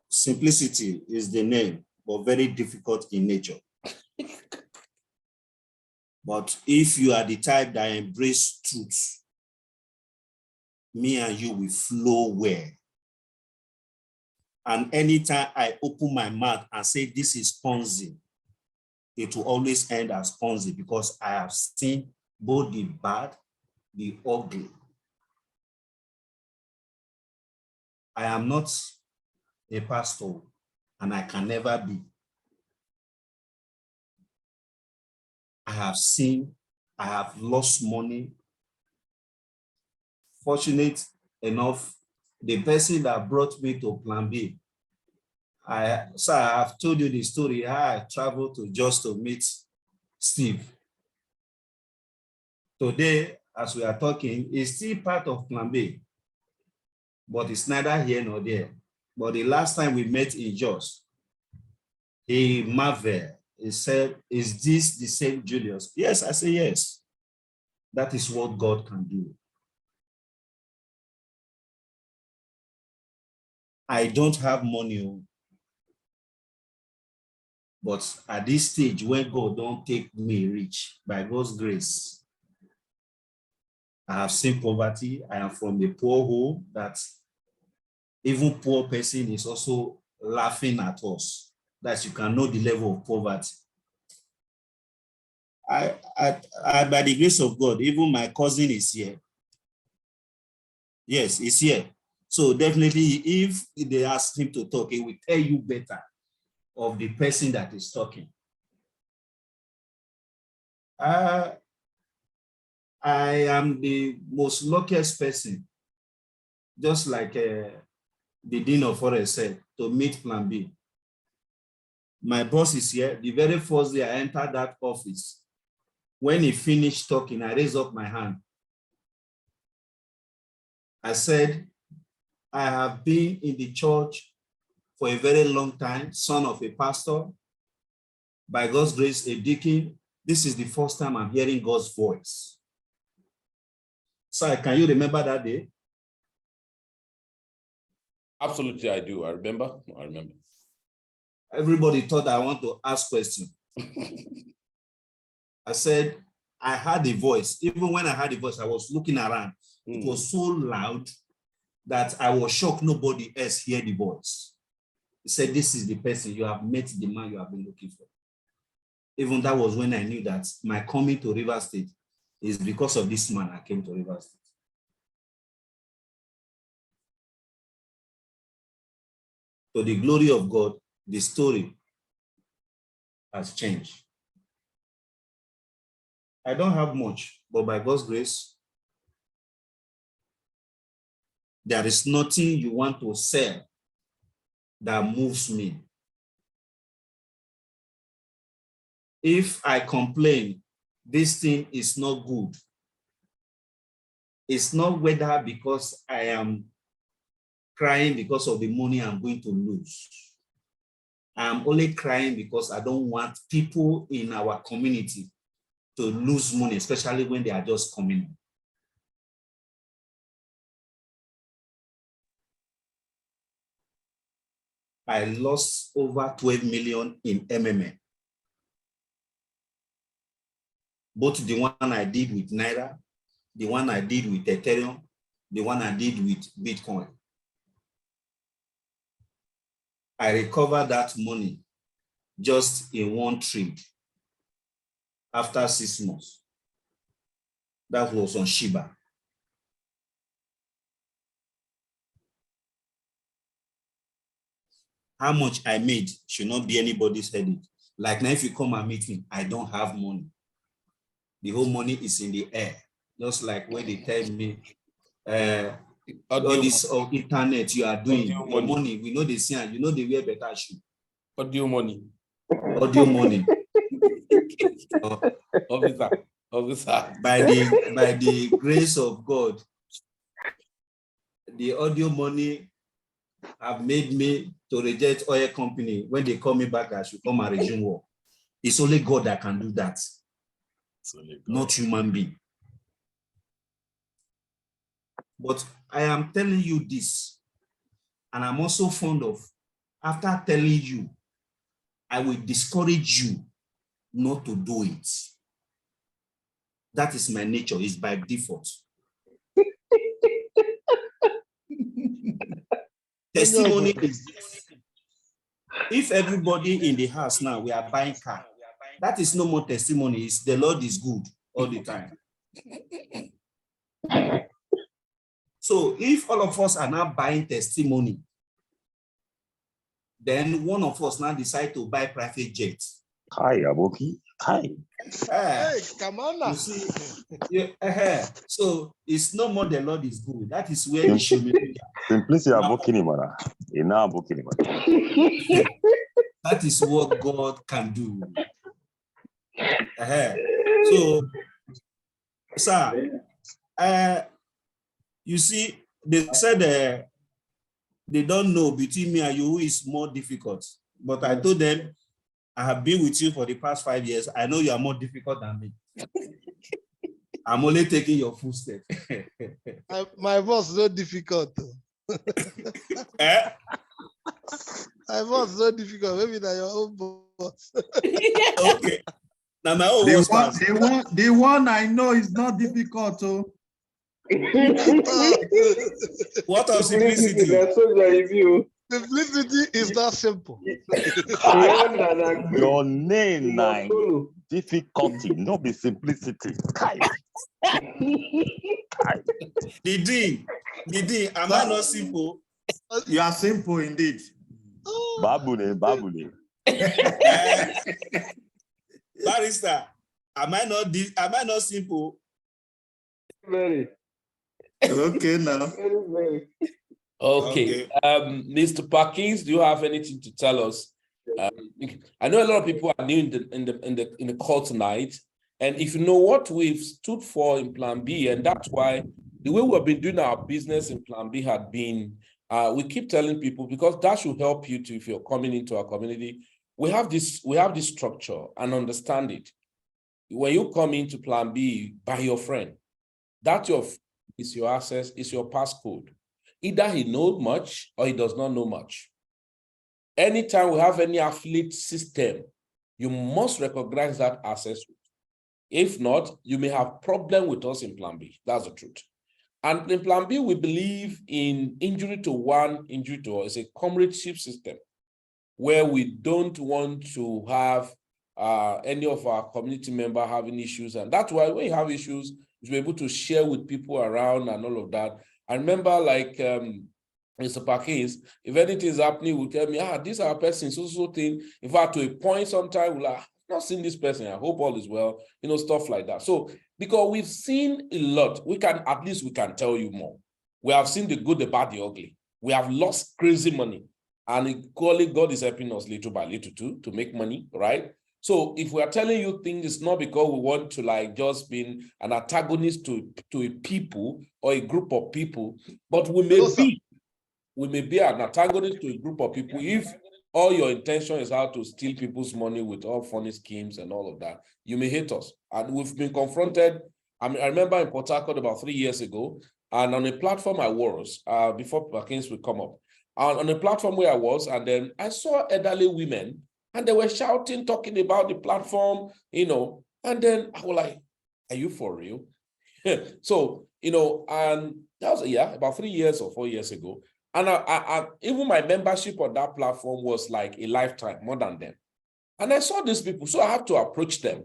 Simplicity is the name, but very difficult in nature. But if you are the type that embrace truth, me and you will flow well. And anytime I open my mouth and say this is Ponzi, it will always end as Ponzi because I have seen both the bad, the ugly. I am not a pastor and I can never be. I have seen, I have lost money. Fortunate enough, the person that brought me to Plan B, I have told you the story how I traveled to just to meet Steve. Today, as we are talking, it's still part of Plan B, but it's neither here nor there. But the last time we met in Jos, he marveled. He said, "Is this the same Julius?" Yes, I say yes. That is what God can do. I don't have money, but at this stage, when God don't take me rich, by God's grace, I have seen poverty. I am from a poor home that even poor person is also laughing at us. That you can know the level of poverty. I, by the grace of God, even my cousin is here. Yes, he's here. So definitely, if they ask him to talk, he will tell you better of the person that is talking. I am the most luckiest person, just like the Dean of Forest said, to meet Plan B. My boss is here. The very first day I entered that office, when he finished talking, I raised up my hand. I said, I have been in the church for a very long time, son of a pastor, by God's grace, a deacon. This is the first time I'm hearing God's voice. Sir, can you remember that day?
Absolutely, I do. I remember.
Everybody thought I want to ask questions. I said, I heard a voice. Even when I heard the voice, I was looking around. It was so loud that I was shocked nobody else heard the voice. He said, this is the person, you have met the man you have been looking for. Even that was when I knew that my coming to River State is because of this man I came to River State. To the glory of God, the story has changed. I don't have much, but by God's grace, there is nothing you want to sell that moves me. If I complain, this thing is not good, it's not whether because I am crying because of the money I'm going to lose. I'm only crying because I don't want people in our community to lose money, especially when they are just coming in. I lost over 12 million in MMA. Both the one I did with Naira, the one I did with Ethereum, the one I did with Bitcoin. I recovered that money just in one trade after 6 months. That was on Shiba. How much I made should not be anybody's headache. Like now, if you come and meet me, I don't have money. The whole money is in the air. Just like when they tell me, all this internet you are doing, your money, we know they see, and you know they wear better shoe.
Audio money.
Audio money.
Officer.
By the grace of God, the audio money have made me to reject oil company. When they call me back, I should come and resume work. It's only God that can do that, not human being. But I am telling you this, and I'm also fond of, after telling you, I will discourage you not to do it. That is my nature, it's by default. Testimony is this. If everybody in the house now, we are buying car, that is no more testimony, it's the Lord is good all the time. So if all of us are now buying testimony, then one of us now decide to buy private jet.
Hi, Aboki. Hi.
Hey, come on now.
You see, so it's no more the Lord is good. That is where it should be.
Simplicity Aboki ni mana. Ina Aboki ni mana.
That is what God can do. So, sir, you see, they said they don't know between me and you who is more difficult. But I told them, I have been with you for the past 5 years. I know you are more difficult than me. I'm only taking your footsteps.
My boss is not difficult. My boss is not difficult. Maybe that your own boss.
Okay. Now my own
the one I know is not difficult. Oh.
What of simplicity?
Simplicity is not simple.
Your name nine difficulty, not be simplicity.
Didi, am I not simple?
You are simple indeed.
Babune.
Barrister, am I not simple?
Very.
Okay now.
Very.
Okay. Mr. Parkins, do you have anything to tell us? I know a lot of people are new in the call tonight, and if you know what we've stood for in Plan B, and that's why the way we've been doing our business in Plan B had been, we keep telling people, because that should help you to, if you're coming into our community, we have this structure and understand it. When you come into Plan B by your friend, that is your access, is your passcode. Either he knows much or he does not know much. Anytime we have any affiliate system, you must recognize that access. If not, you may have problem with us in Plan B. That's the truth. And in Plan B, we believe in injury to one, injury to all. It's a comradeship system where we don't want to have any of our community members having issues. And that's why when you have issues, you'll be able to share with people around and all of that. I remember, like Mr. Parkins, if anything is happening, will tell me, this is our person, so thing. In fact, to a point, sometimes we'll not seen this person. I hope all is well, stuff like that. So, because we've seen a lot, we can tell you more. We have seen the good, the bad, the ugly. We have lost crazy money. And equally, God is helping us little by little too, to make money, right? So if we are telling you things, it's not because we want to just be an antagonist to a people or a group of people, but we may be an antagonist to a group of people if all your intention is how to steal people's money with all funny schemes and all of that. You may hate us. And we've been confronted. I remember in Port Harcourt about 3 years ago, and on a platform I was, before Parkins would come up, on a platform where I was, and then I saw elderly women, and they were shouting, talking about the platform, and then I was like, are you for real? So, and that was, about 3 years or 4 years ago. And I even my membership on that platform was like a lifetime, more than them. And I saw these people, so I have to approach them.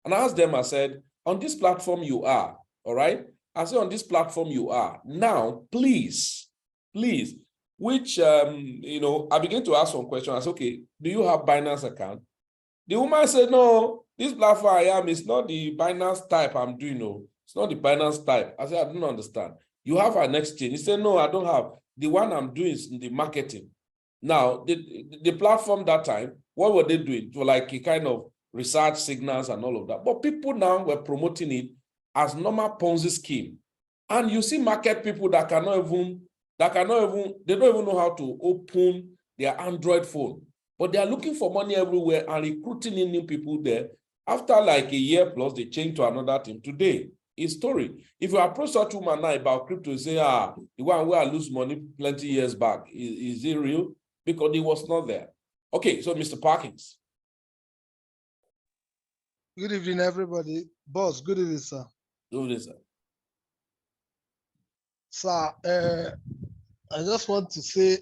And I asked them, I said, on this platform you are, all right? I said, on this platform you are. Now, please, which, I began to ask some questions. I said, okay, do you have Binance account? The woman said, no, this platform I am is not the Binance type I'm doing. No, it's not the Binance type. I said, I don't understand. You have an exchange. He said, no, I don't have. The one I'm doing is in the marketing. Now, the platform that time, what were they doing? For like a kind of research signals and all of that. But people now were promoting it as normal Ponzi scheme. And you see market people that cannot even
that cannot even, they don't even know how to open their Android phone, but they are looking for money everywhere and recruiting in new people there. After like a year plus, they change to another team. Today, is story. If you approach such woman now about crypto, you say, the one where I lose money plenty years back, is it real? Because it was not there. Okay, so Mr. Parkins.
Good evening, everybody. Boss, good evening, sir.
Do this.
Sir, I just want to say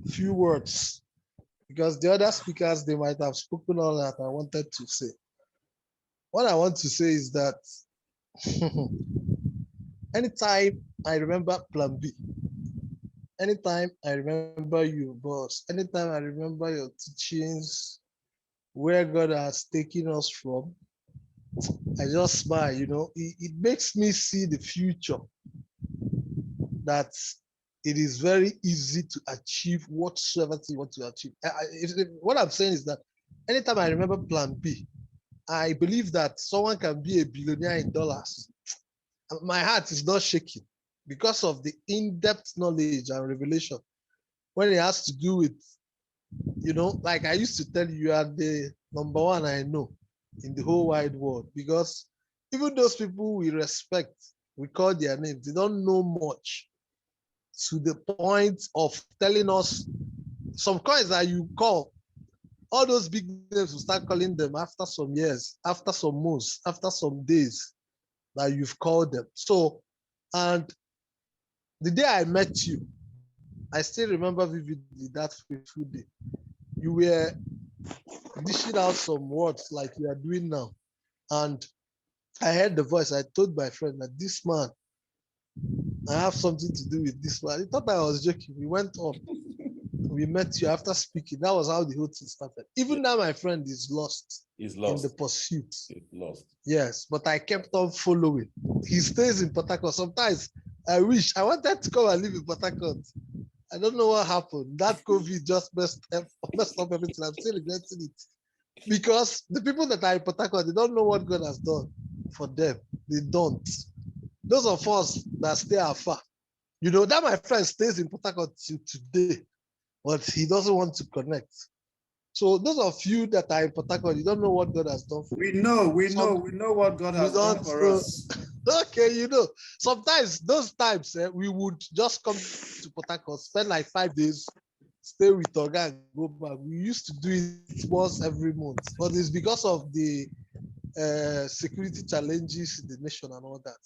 a few words because the other speakers, they might have spoken all that I wanted to say. What I want to say is that anytime I remember Plan B, anytime I remember you, boss, anytime I remember your teachings, where God has taken us from, I just smile, you know, it makes me see the future, that it is very easy to achieve whatsoever you want to achieve. What I'm saying is that anytime I remember Plan B, I believe that someone can be a billionaire in dollars. My heart is not shaking because of the in-depth knowledge and revelation when it has to do with, you know, like I used to tell you, you are the number one I know in the whole wide world, because even those people we respect, we call their names, they don't know much to the point of telling us some coins that you call, all those big names will start calling them after some years, after some months, after some days that you've called them. So, and the day I met you, I still remember vividly that fateful day. You were dishing out some words like you are doing now. And I heard the voice. I told my friend that this man, I have something to do with this man. He thought I was joking. We went on. We met you after speaking. That was how the whole thing started. Even now, my friend is lost.
He's lost.
In the pursuit.
He's lost.
Yes, but I kept on following. He stays in Port Harcourt. Sometimes I wanted to come and live in Port Harcourt. I don't know what happened. That COVID just messed up everything. I'm still regretting it. Because the people that are in Port Harcourt, they don't know what God has done for them. They don't. Those of us that stay afar, you know, that my friend stays in Port Harcourt till today, but he doesn't want to connect. So those of you that are in Port Harcourt, you don't know what God has done for you.
We know what God has done for us.
Okay, you know, sometimes those times we would just come to Port Harcourt, spend like 5 days, stay with Oga and go back. We used to do it once every month, but it's because of the security challenges in the nation and all that.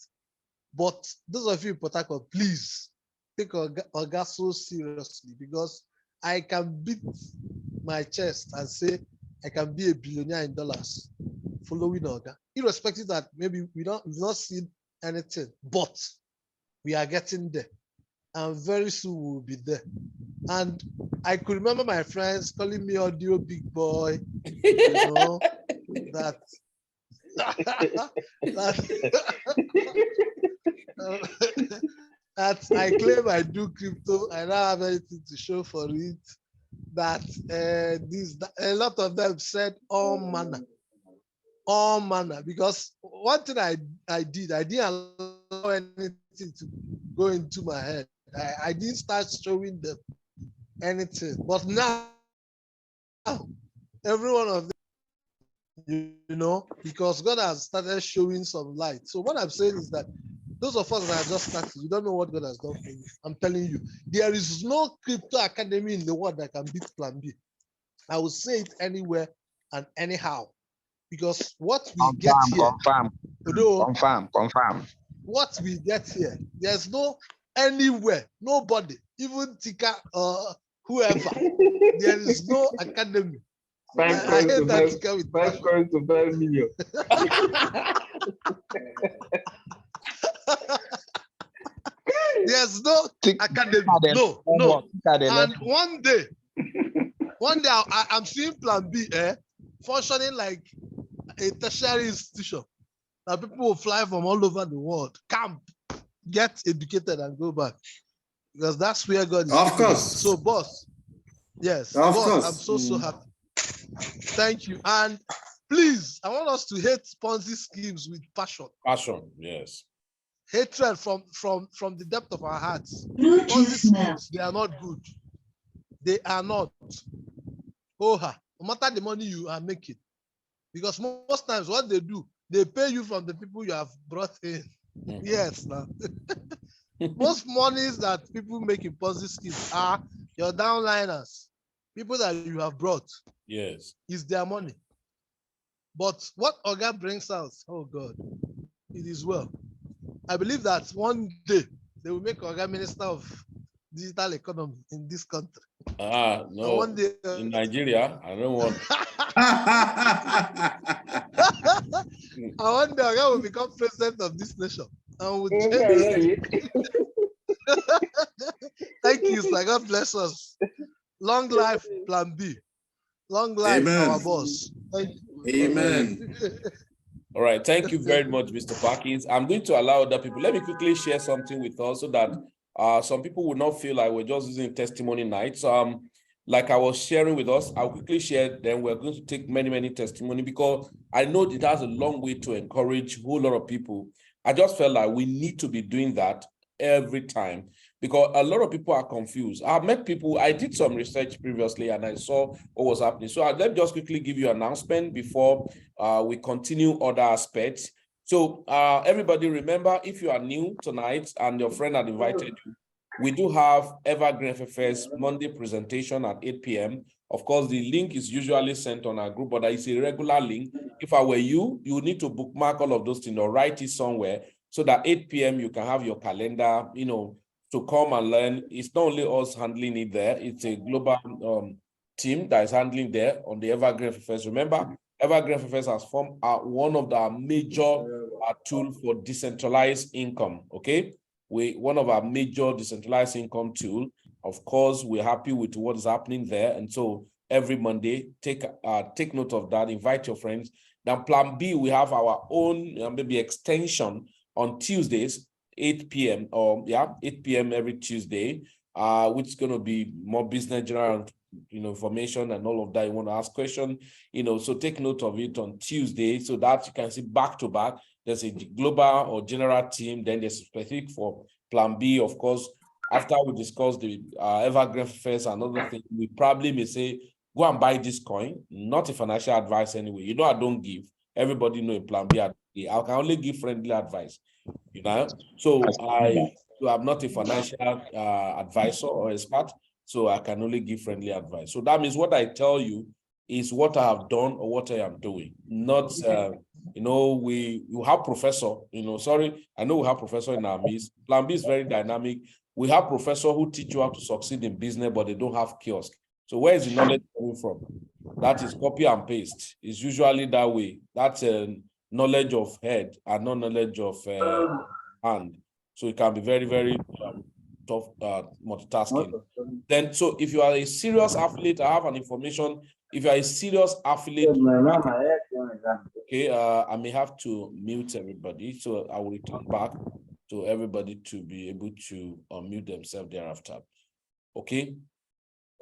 But those of you in Port Harcourt, please take Oga so seriously, because I can beat my chest and say I can be a billionaire in dollars following Oga, irrespective that maybe we've not seen anything, but we are getting there, and very soon we'll be there. And I could remember my friends calling me audio big boy, you know, that that I claim I do crypto. I don't have anything to show for it. That a lot of them said all manner, because one thing I didn't allow anything to go into my head. I didn't start showing them anything, but now every one of them, you know, because God has started showing some light. So what I'm saying is that those of us that have just started, you don't know what God has done for you. I'm telling you, there is no crypto academy in the world that can beat Plan B. I will say it anywhere and anyhow, because what we get here,
confirm.
What we get here, there's no anywhere, nobody, even Tika or whoever, there is no academy.
5 coins to 5 million.
There's no academy. No. And one day I'm seeing Plan B functioning like a tertiary institution. That people will fly from all over the world, camp, get educated, and go back. Because that's where God is.
Of course.
So, boss, yes,
of
boss,
course.
I'm so happy. Thank you. And please, I want us to hate Ponzi schemes with passion.
Passion, yes.
hatred from the depth of our hearts. Ponzi schemes, they are not good. They are not. No matter the money you are making, because most times what they do, they pay you from the people you have brought in. Yes, now. Most monies that people make in Ponzi schemes are your downliners, people that you have brought.
Yes.
Is their money. But what Oga brings out, oh God, it is well. I believe that one day they will make Oga Minister of Digital Economy in this country.
No.
One day,
in Nigeria, I don't want.
I wonder Oga will become president of this nation. And will change. Thank you, sir. God bless us. Long life, Plan B. Long life,
Amen.
our boss. Thank you.
Amen.
All right. Thank you very much, Mr. Parkins. I'm going to allow other people. Let me quickly share something with us so that some people will not feel like we're just using testimony nights. Like I was sharing with us, I'll quickly share, then we're going to take many testimony because I know it has a long way to encourage a whole lot of people. I just felt like we need to be doing that every time because a lot of people are confused. I've met people, I did some research previously and I saw what was happening. So let me just quickly give you an announcement before we continue other aspects. So everybody remember, if you are new tonight and your friend had invited you, we do have Evergreen FFS Monday presentation at 8 p.m. Of course, the link is usually sent on our group, but it's a regular link. If I were you, you need to bookmark all of those things or write it somewhere so that 8 p.m. you can have your calendar, to come and learn. It's not only us handling it there, it's a global team that is handling there on the Evergreen FFS. Remember, Evergreen FFS has formed one of the major tools for decentralized income, okay? One of our major decentralized income tool. Of course, we're happy with what is happening there. And so every Monday, take note of that, invite your friends. Then Plan B, we have our own maybe extension on Tuesdays, 8 p.m. 8 p.m. every Tuesday, which is going to be more business general information and all of that. You want to ask questions, so take note of it on Tuesday so that you can see back to back. There's a global or general team, then there's a specific for Plan B. Of course, after we discuss the Evergreen first and other things, we probably may say, go and buy this coin, not a financial advice anyway. I don't give. Everybody know in Plan B, I can only give friendly advice, So I'm not a financial advisor or expert, so I can only give friendly advice. So that means what I tell you is what I have done or what I am doing, not you have professor, sorry, I know we have professor in our midst. Plan B is very dynamic. We have professor who teach you how to succeed in business, but they don't have kiosk. So where is the knowledge coming from? That is copy and paste. It's usually that way. That's a knowledge of head and not knowledge of hand. So it can be very tough multitasking. Then, so if you are a serious affiliate, I have an information. If you are a serious affiliate, okay, I may have to mute everybody. So I will return back to everybody to be able to unmute themselves thereafter. Okay.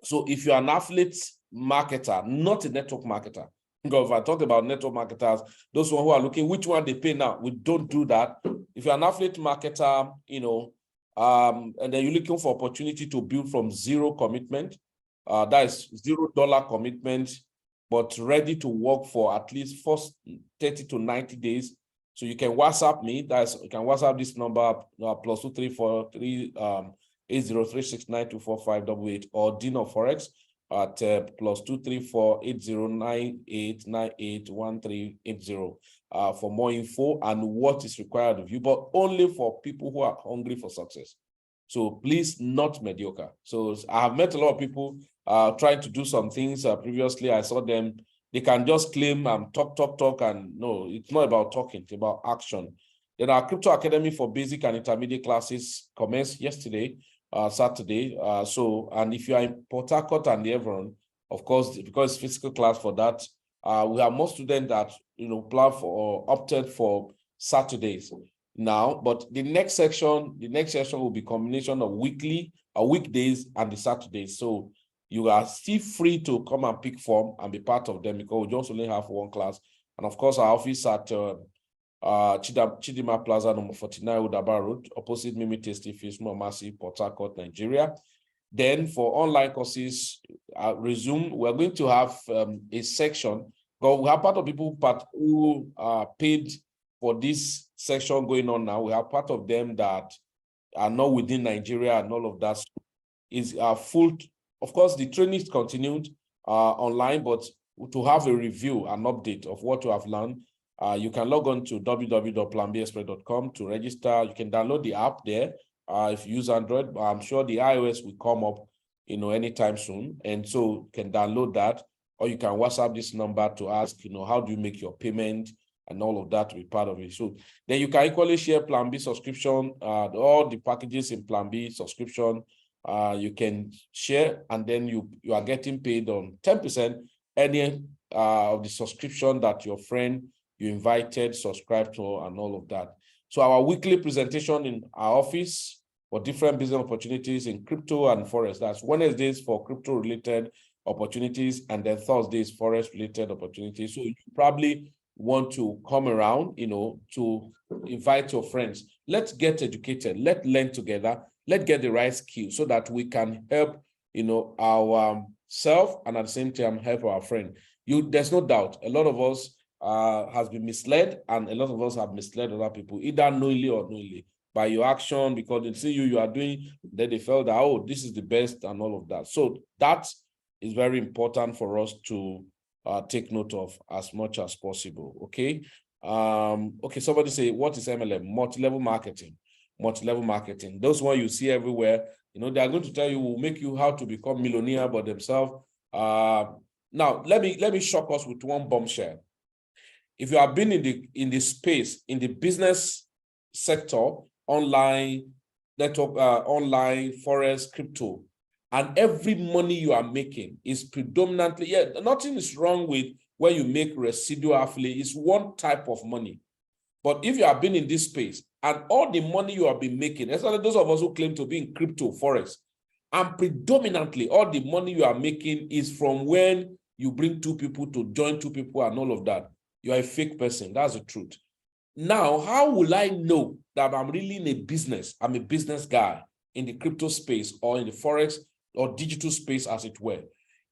So if you're an affiliate marketer, not a network marketer, because if I talk about network marketers, those who are looking which one they pay now, we don't do that. If you're an affiliate marketer, and then you're looking for opportunity to build from zero commitment, that is $0 commitment, but ready to work for at least first 30 to 90 days. So you can WhatsApp me. You can WhatsApp this number +234 8036924588 or Dean of Forex at +234 8098981380 for more info and what is required of you, but only for people who are hungry for success. So please, not mediocre. So I have met a lot of people trying to do some things previously. I saw them, they can just claim talk, and no, it's not about talking, it's about action. Then our Crypto Academy for basic and intermediate classes commenced yesterday, Saturday. And if you are in Port Harcourt and the Everon, of course, because it's physical class for that, we have more students that plan for or opted for Saturdays now. But the next section will be combination of weekdays and the Saturdays. So you are still free to come and pick form and be part of them because we just only have one class. And of course, our office at
Chidima Plaza, number 49, Udaba Road, opposite Mimi Tasty Fish, Mamasi, Port Harcourt, Nigeria. Then for online courses, resume, we're going to have a section, but we have part of people who paid for this section going on now. We have part of them that are not within Nigeria and all of that is full. Of course, the training is continued online, but to have a review, an update of what you have learned, you can log on to www.planbexpress.com to register. You can download the app there. If you use Android, I'm sure the iOS will come up, anytime soon. And so you can download that, or you can WhatsApp this number to ask, how do you make your payment and all of that to be part of it. So then you can equally share Plan B subscription, all the packages in Plan B subscription. You can share, and then you are getting paid on 10% any of the subscription that your friend you invited subscribe to and all of that. So our weekly presentation in our office for different business opportunities in crypto and forex. That's Wednesdays for crypto related opportunities, and then Thursdays forex related opportunities. So you probably want to come around, to invite your friends. Let's get educated. Let's learn together. Let's get the right skills so that we can help, our self, and at the same time help our friend. There's no doubt a lot of us has been misled, and a lot of us have misled other people, either knowingly or unknowingly, by your action, because they see you are doing, then they felt that, oh, this is the best and all of that. So that is very important for us to take note of as much as possible. Okay. Okay, somebody say, what is MLM? Multi-level marketing. Multi-level marketing. Those one you see everywhere, they are going to tell you, will make you how to become millionaire by themselves. Now let me shock us with one bombshell. If you have been in the space, in the business sector, online, network, online, forex, crypto, and every money you are making is predominantly, nothing is wrong with when you make residual affiliate. It's one type of money. But if you have been in this space and all the money you have been making, especially those of us who claim to be in crypto, forex, and predominantly all the money you are making is from when you bring two people to join two people and all of that, you are a fake person. That's the truth. Now, how will I know that I'm really in a business? I'm a business guy in the crypto space or in the forex or digital space, as it were.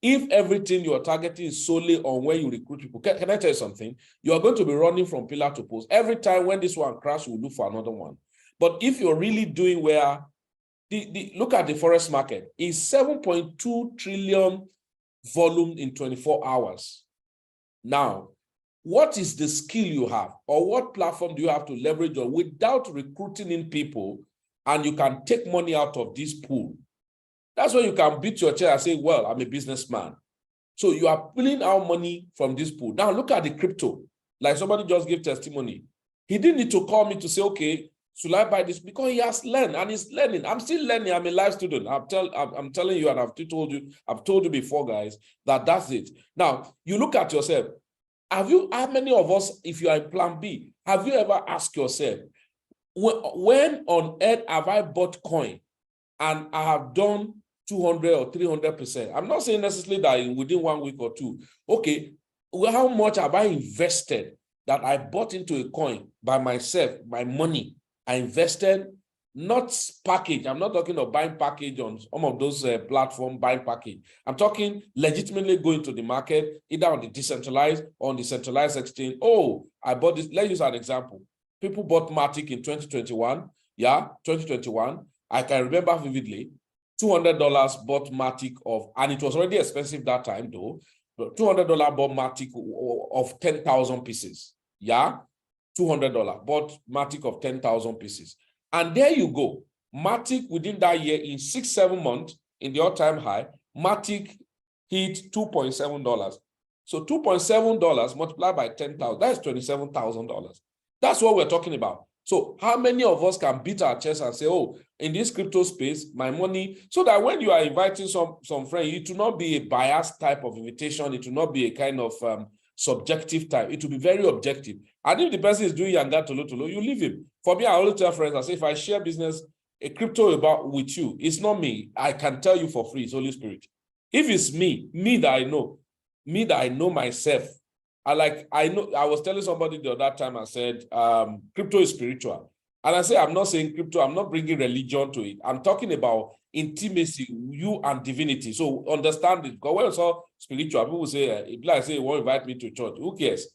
If everything you are targeting is solely on where you recruit people, can I tell you something? You are going to be running from pillar to post. Every time when this one crashes, you look for another one. But if you're really doing where, look at the forex market, is 7.2 trillion volume in 24 hours. Now, what is the skill you have, or what platform do you have to leverage on without recruiting in people, and you can take money out of this pool? That's where you can beat your chair and say, well, I'm a businessman. So you are pulling out money from this pool. Now look at the crypto. Like somebody just gave testimony. He didn't need to call me to say, okay, should I buy this? Because he has learned and he's learning. I'm still learning. I'm a live student. I'm telling you, and I've told you before, guys, that's it. Now you look at yourself. How many of us, if you are in plan B, have you ever asked yourself, when on earth have I bought coin and I have done 200 or 300%? I'm not saying necessarily that within 1 week or two. Okay, well, how much have I invested that I bought into a coin by myself, my money? I invested, not package. I'm not talking of buying package on some of those platform buying package. I'm talking legitimately going to the market, either on the decentralized or on the centralized exchange. Oh, I bought this. Let's use an example. People bought Matic in 2021. Yeah, 2021. I can remember vividly. $200 bought Matic and it was already expensive that time though. But $200 bought Matic of 10,000 pieces. Yeah, $200 bought Matic of 10,000 pieces. And there you go. Matic within that year, in 6-7 months, in the all-time high, Matic hit $2.7. So $2.7 multiplied by 10,000, that's $27,000. That's what we're talking about. So how many of us can beat our chest and say, oh, in this crypto space, my money, so that when you are inviting some friend, it will not be a biased type of invitation. It will not be a kind of subjective type. It will be very objective. And if the person is doing yanga tolo, you leave him. For me, I always tell friends, I say, if I share business, a crypto about with you, it's not me. I can tell you for free, it's Holy Spirit. If it's me that I know myself, I know I was telling somebody the other time, I said, crypto is spiritual. And I say, I'm not saying crypto, I'm not bringing religion to it. I'm talking about intimacy, you and divinity. So understand it. Because when it's all spiritual, people say, if like say, you won't invite me to church, who cares?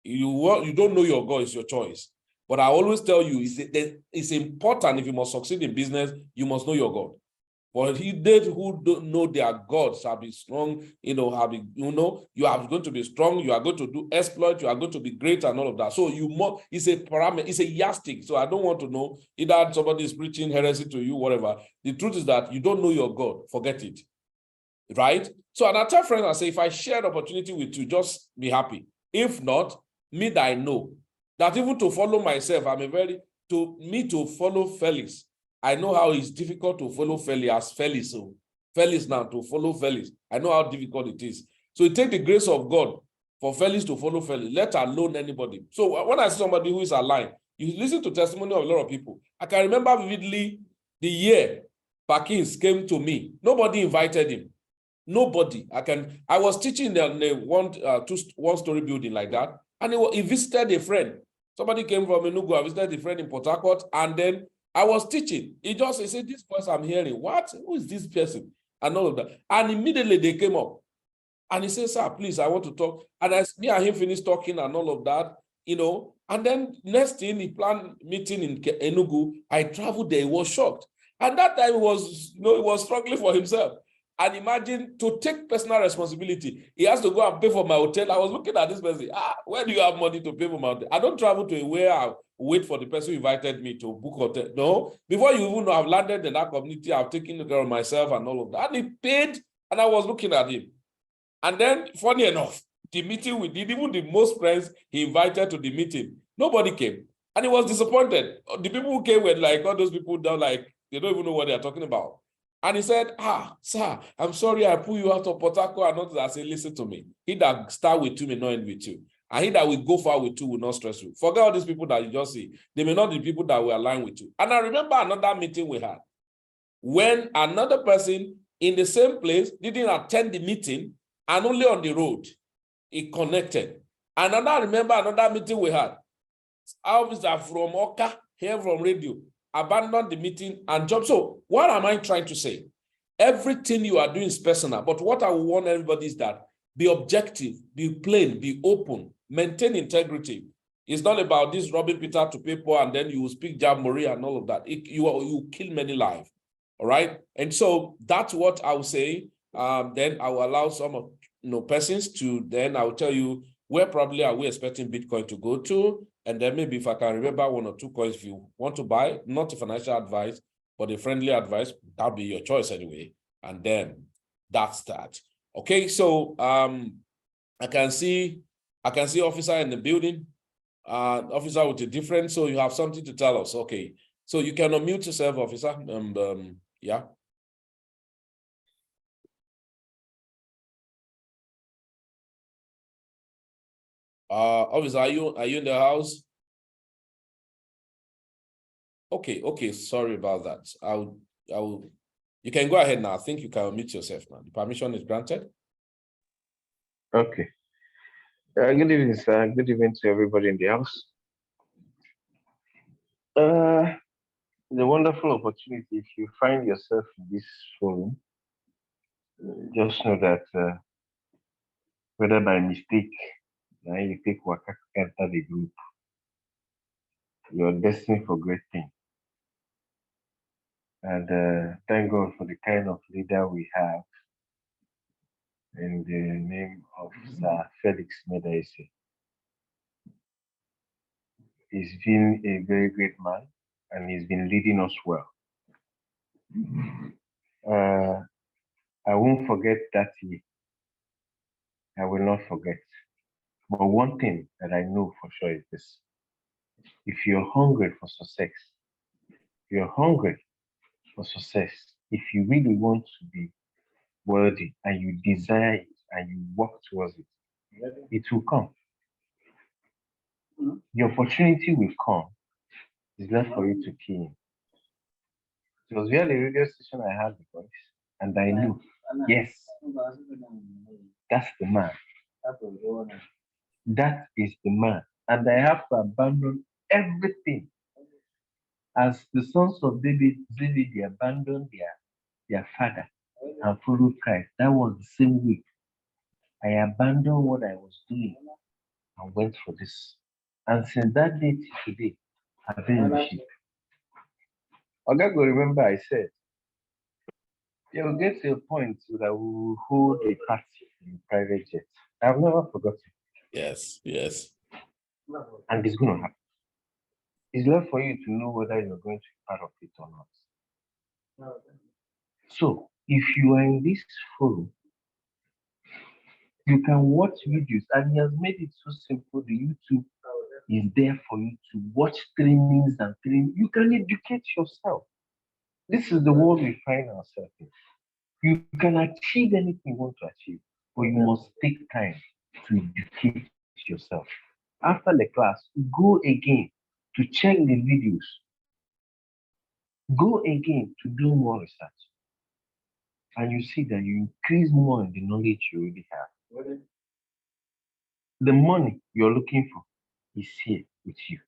You don't know your God, it's your choice. But I always tell you, it's important if you must succeed in business, you must know your God. For he did who don't know their God shall be strong, you are going to be strong, you are going to do exploit, you are going to be great and all of that. So it's a parameter, it's a yardstick. So I don't want to know either somebody is preaching heresy to you, whatever. The truth is that you don't know your God, forget it. Right? So and I tell friends, I say, if I share the opportunity with you, just be happy. If not, me that I know that even to follow myself, to follow Felix, I know how it's difficult to follow Felix as Felix. So Felix now to follow Felix, I know how difficult it is. So it takes the grace of God for Felix to follow Felix, let alone anybody. So when I see somebody who is aligned, you listen to testimony of a lot of people. I can remember vividly the year Parkins came to me. Nobody invited him. Nobody. I was teaching in one-story building like that, and he visited a friend. Somebody came from Enugu, I visited a friend in Port Harcourt, and then I was teaching. He said, this voice I'm hearing, what? Who is this person? And all of that. And immediately they came up. And he said, sir, please, I want to talk. And as me and him finished talking and all of that, and then next thing, he planned meeting in Enugu. I traveled there, he was shocked. And that time he was struggling for himself. And imagine to take personal responsibility, he has to go and pay for my hotel. I was looking at this person, where do you have money to pay for my hotel? I don't travel to where I wait for the person who invited me to book hotel. No, before you even know I've landed in that community, I've taken care of myself and all of that. And he paid, and I was looking at him. And then, funny enough, the meeting we did, even the most friends he invited to the meeting, nobody came. And he was disappointed. The people who came were like all those people down, like they don't even know what they're talking about. And he said, sir, I'm sorry I pull you out of Port Harcourt and not that. I said, listen to me. He that start with you may not end with you. And he that will go far with you will not stress you. Forget all these people that you just see. They may not be people that will align with you. And I remember another meeting we had when another person in the same place didn't attend the meeting and only on the road, he connected. And I remember another meeting we had. Officer from Oka, here from radio, abandoned the meeting and jumped. So what am I trying to say? Everything you are doing is personal, but what I want everybody is that be objective, be plain, be open, maintain integrity. It's not about this robbing Peter to people and then you will speak Jam Maria and all of that. You kill many lives. All right. And so that's what I will say. Then I will allow some of persons to, then I will tell you where probably are we expecting Bitcoin to go to. And then maybe if I can remember one or two coins if you want to buy, not a financial advice, but a friendly advice, that'll be your choice anyway. And then that's that. Okay, so I can see officer in the building, officer with a difference, so you have something to tell us. Okay, so you can unmute yourself, officer. Yeah. Officer, are you in the house? Okay, sorry about that. You can go ahead now. I think you can unmute yourself now. The permission is granted.
Okay. Good evening, sir. Good evening to everybody in the house. The wonderful opportunity. If you find yourself in this forum, just know that whether by mistake, you take Waka enter the group, you're destined for great things. And thank God for the kind of leader we have in the name of Sir Felix Medaise. He's been a very great man and he's been leading us well. I won't forget that year. I will not forget. But one thing that I know for sure is this. If you're hungry for success, if you really want to be worthy and you desire it and you work towards it, it will come. The opportunity will come. It's left for you to key in. It was via the radio station I had the voice, and I knew, yes, that's the man. That is the man. And I have to abandon everything. As the sons of David, they abandoned their father and followed Christ. That was the same way. I abandoned what I was doing and went for this. And since that day to today, I've been in the ship. Oga go remember I said, you'll get to a point that we will hold a party in private jet. I've never forgotten.
Yes, yes.
And it's going to happen. It's left for you to know whether you're going to be part of it or not. So, if you are in this forum, you can watch videos, and he has made it so simple. The YouTube is there for you to watch trainings and training. You can educate yourself. This is the world we find ourselves in. You can achieve anything you want to achieve, but you must take time to educate yourself. After the class, go again to check the videos. Go again to do more research. And you see that you increase more in the knowledge you already have. The money you're looking for is here with you.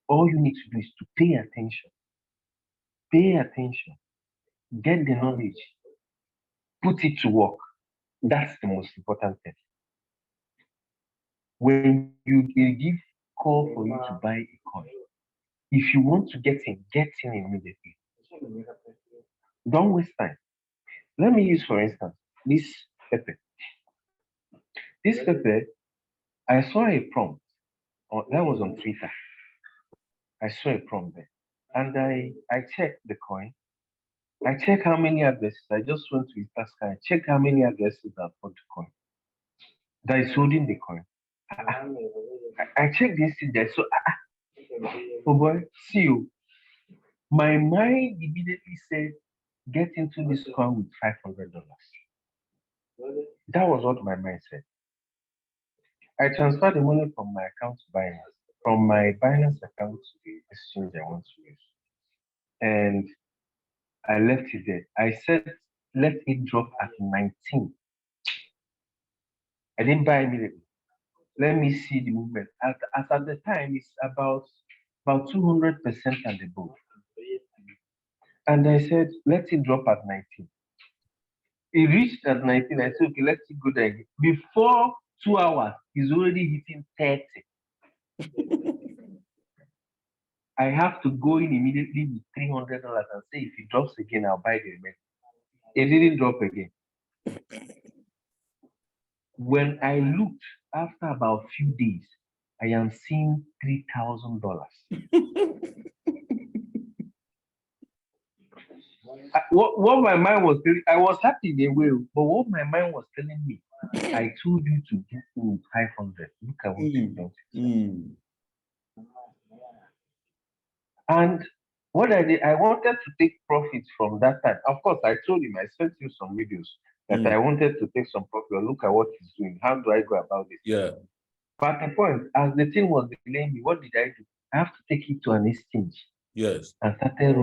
All you need to do is to pay attention. Pay attention. Get the knowledge. Put it to work. That's the most important thing. When you give call for you to buy a coin, if you want to get in immediately. Don't waste time. Let me use, for instance, this pepper. This pepper, I saw a prompt. That was on Twitter. I saw a prompt there. And I checked the coin. I checked how many addresses. I just went to Itaska. I checked how many addresses that bought the coin. That is holding the coin. I checked this there. So, oh boy, see you. My mind immediately said, get into this coin with $500. That was what my mind said. I transferred the money from my account to Binance, from my Binance account to the exchange I want to use. And I left it there. I said, let it drop at 19. I didn't buy immediately. Let me see the movement. As at the time, it's about 200% and above. And I said, let it drop at 19. It reached at 19. I said, okay, let it go there again. Before 2 hours, it's already hitting 30. I have to go in immediately with $300 and say, if it drops again, I'll buy the remaining. It didn't drop again. When I looked after about a few days, I am seeing $3,000. What my mind was telling, I was happy in a way, but what my mind was telling me, I told you to do 500. Look at what you've done. And what I did, I wanted to take profits from that time. Of course, I told him, I sent you some videos that I wanted to take some profit. Look at what he's doing. How do I go about this?
Yeah.
But at the point, as the thing was delaying me, what did I do? I have to take it to an exchange.
Yes.
And started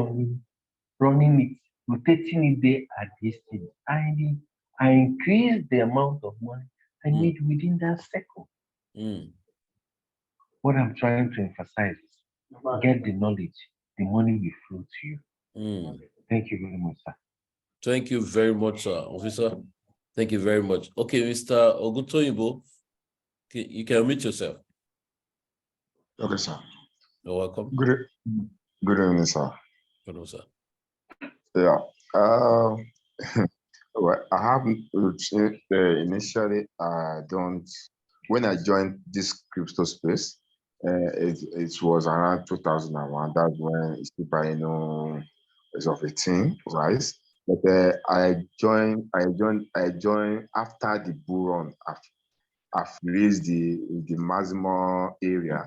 running it, rotating it there at the exchange. I increased the amount of money I made within that second. What I'm trying to emphasize is get the knowledge, the money will flow to you. Thank you very much, sir.
Thank you very much, officer. Thank you very much. Okay, Mr. Ogutoyibo, you can unmute yourself.
Okay, sir.
You're welcome.
Good evening, sir.
Good evening, sir.
Yeah. Well, I haven't initially. I don't. When I joined this crypto space, it was around 2001. That's when it's Ibrahim is of 18, right? But I joined after the bull run. I've reached the maximum area.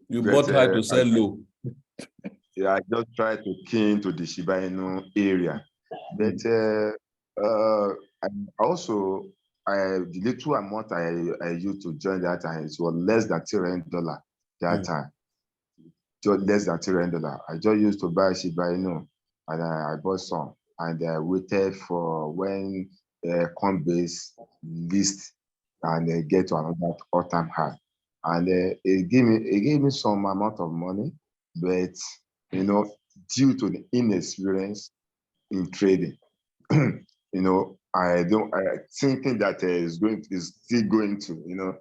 You bought high to sell low.
Yeah, I just tried to key into the Shiba Inu area. But the little amount I used to join that time, it was less than $300 that time. Just less than $300. I just used to buy Shiba Inu and I bought some. And I waited for when Coinbase list and get to another all-time high. And it gave me some amount of money, but due to the inexperience in trading, I thinking that is still going to,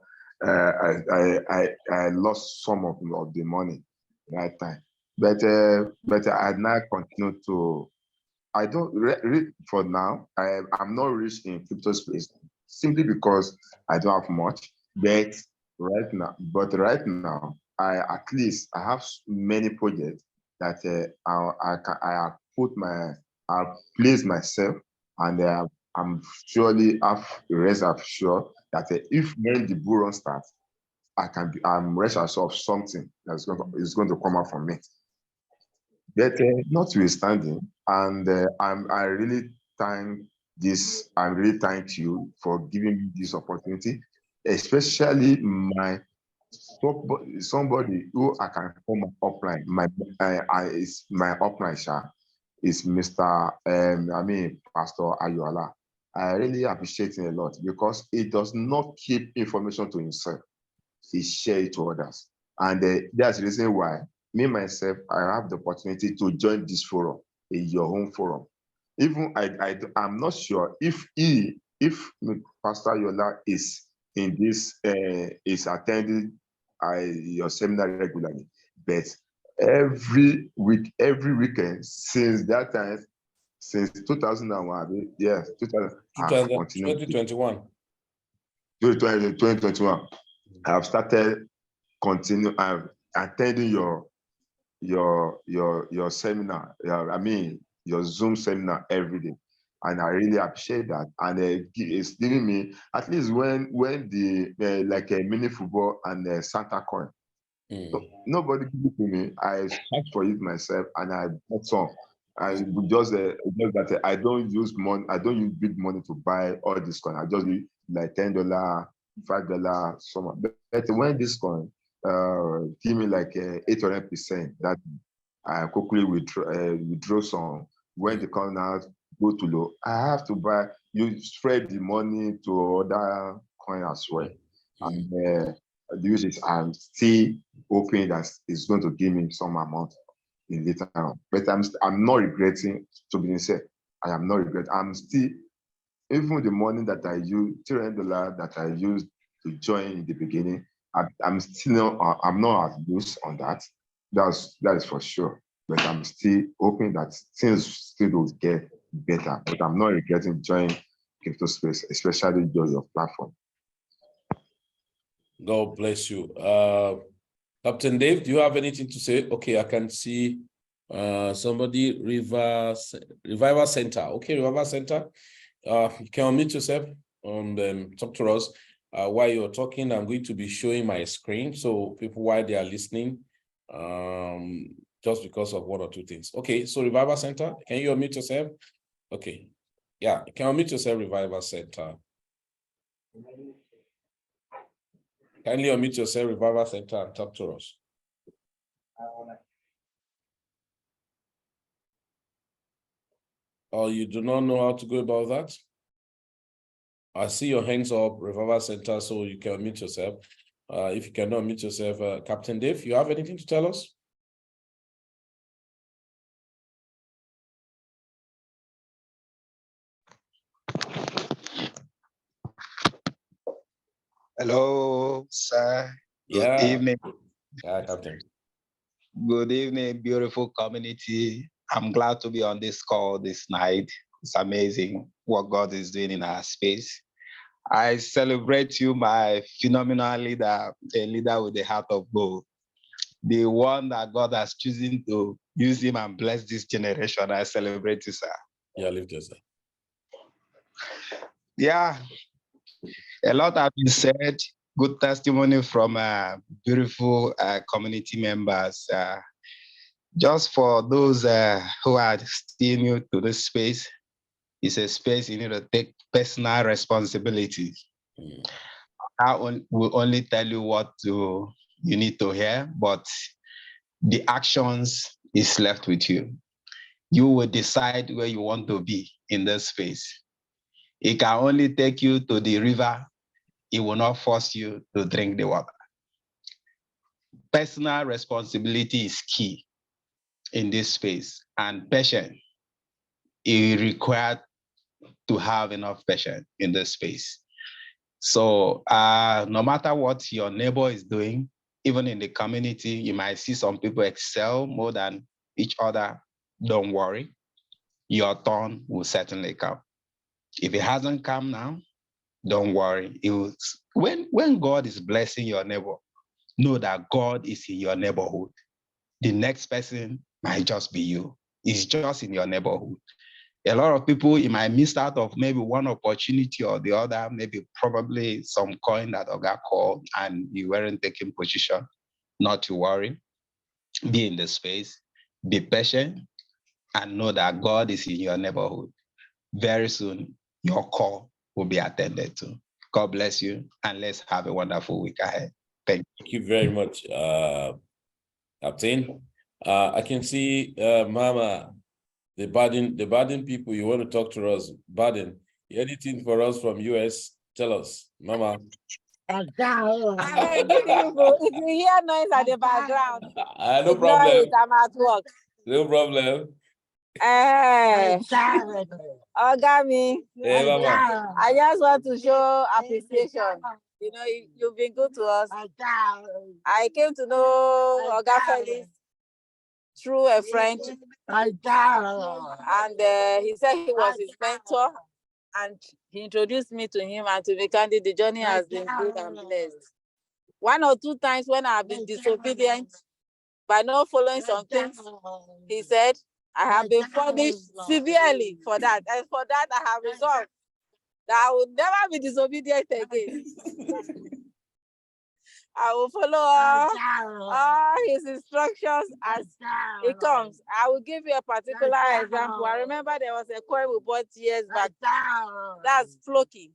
I lost some of the money that time. But I now continue to. I don't for now. I'm not rich in crypto space simply because I don't have much. Right now, I at least I have many projects that I have placed myself, and I'm surely have rest sure that if when the bull run starts, I'm rest assured of something is going to come out from it. But notwithstanding, and I really thank you for giving me this opportunity, especially somebody who I can call my upline. Is my upline, is Mr. Pastor Ayola. I really appreciate him a lot because he does not keep information to himself. He shares it to others. And that's the reason why me, myself, I have the opportunity to join this forum, in your own forum. Even I'm not sure if Pastor Yola is in this, is attending your seminar regularly, but every weekend since that time, since 2001, yes,
2021.
2021, I've started I'm attending your seminar. Your Zoom seminar every day, and I really appreciate that. And it's giving me at least when the like a mini football and Santa coin. So nobody give it to me. I search for it myself, and I bought some. I just that I don't use money. I don't use big money to buy all this coin. I just use like $10, $5, some. But when this coin give me like 800%, that I quickly withdraw some. When the coin out go to low, I have to buy. You spread the money to other coin as well, and the use is I'm still hoping that it's going to give me some amount in later on. But I'm not regretting, to be said. I am not regretting. I'm still, even the money that I use, $300 that I used to join in the beginning, I'm not at loose on that. That is for sure. But I'm still hoping that things still will get better. But I'm not regretting joining crypto space, especially your platform.
God bless you. Captain Dave, do you have anything to say? Okay, I can see somebody, Revival Center. Okay, Revival Center. You can unmute yourself and talk to us. While you're talking, I'm going to be showing my screen so people, while they are listening, just because of one or two things. Okay, so Revival Center, can you unmute yourself? Okay, yeah, you can unmute yourself, Revival Center. Kindly unmute yourself, Revival Center, and talk to us. Or you do not know how to go about that? I see your hands up, Revival Center, so you can unmute yourself. If you cannot unmute yourself, Captain Dave, you have anything to tell us?
Hello, sir.
Yeah.
Good evening.
Yeah, Captain.
Good evening, beautiful community. I'm glad to be on this call this night. It's amazing what God is doing in our space. I celebrate you, my phenomenal leader, a leader with the heart of gold, the one that God has chosen to use him and bless this generation. I celebrate you, sir.
Yeah, lift yourself.
Yeah, a lot has been said. Good testimony from beautiful community members. Just for those who are still new to this space, it's a space you need to take personal responsibility. I will only tell you what you need to hear, but the actions is left with you. You will decide where you want to be in this space. He can only take you to the river. He will not force you to drink the water. Personal responsibility is key in this space, and patience is required to have enough patience in this space. So no matter what your neighbor is doing, even in the community, you might see some people excel more than each other. Don't worry, your turn will certainly come. If it hasn't come now, don't worry. It will, when God is blessing your neighbor, know that God is in your neighborhood. The next person might just be you. It's just in your neighborhood. A lot of people, you might miss out of maybe one opportunity or the other, maybe probably some coin that got called and you weren't taking position. Not to worry. Be in the space, be patient, and know that God is in your neighborhood. Very soon, your call will be attended to. God bless you, and let's have a wonderful week ahead. Thank you.
Thank you very much, Captain. I can see Mama, the Baden people. You want to talk to us, Baden? Anything for us from US? Tell us, Mama.
Good evening. If you hear noise at the background,
No
ignore
problem.
it. I'm at work.
No problem.
Ogami,
Hey, Mama.
I just want to show appreciation. You know, you've been good to us. I came to know Oga Felix through a friend, and he said he was his mentor, and he introduced me to him, and to be candid, the journey has been good and blessed. One or two times when I have been disobedient by not following some things, he said, I have been punished severely for that. And for that, I have resolved that I will never be disobedient again. I will follow all his instructions as it comes. I will give you a particular example. I remember there was a coin we bought years back. That's Floki.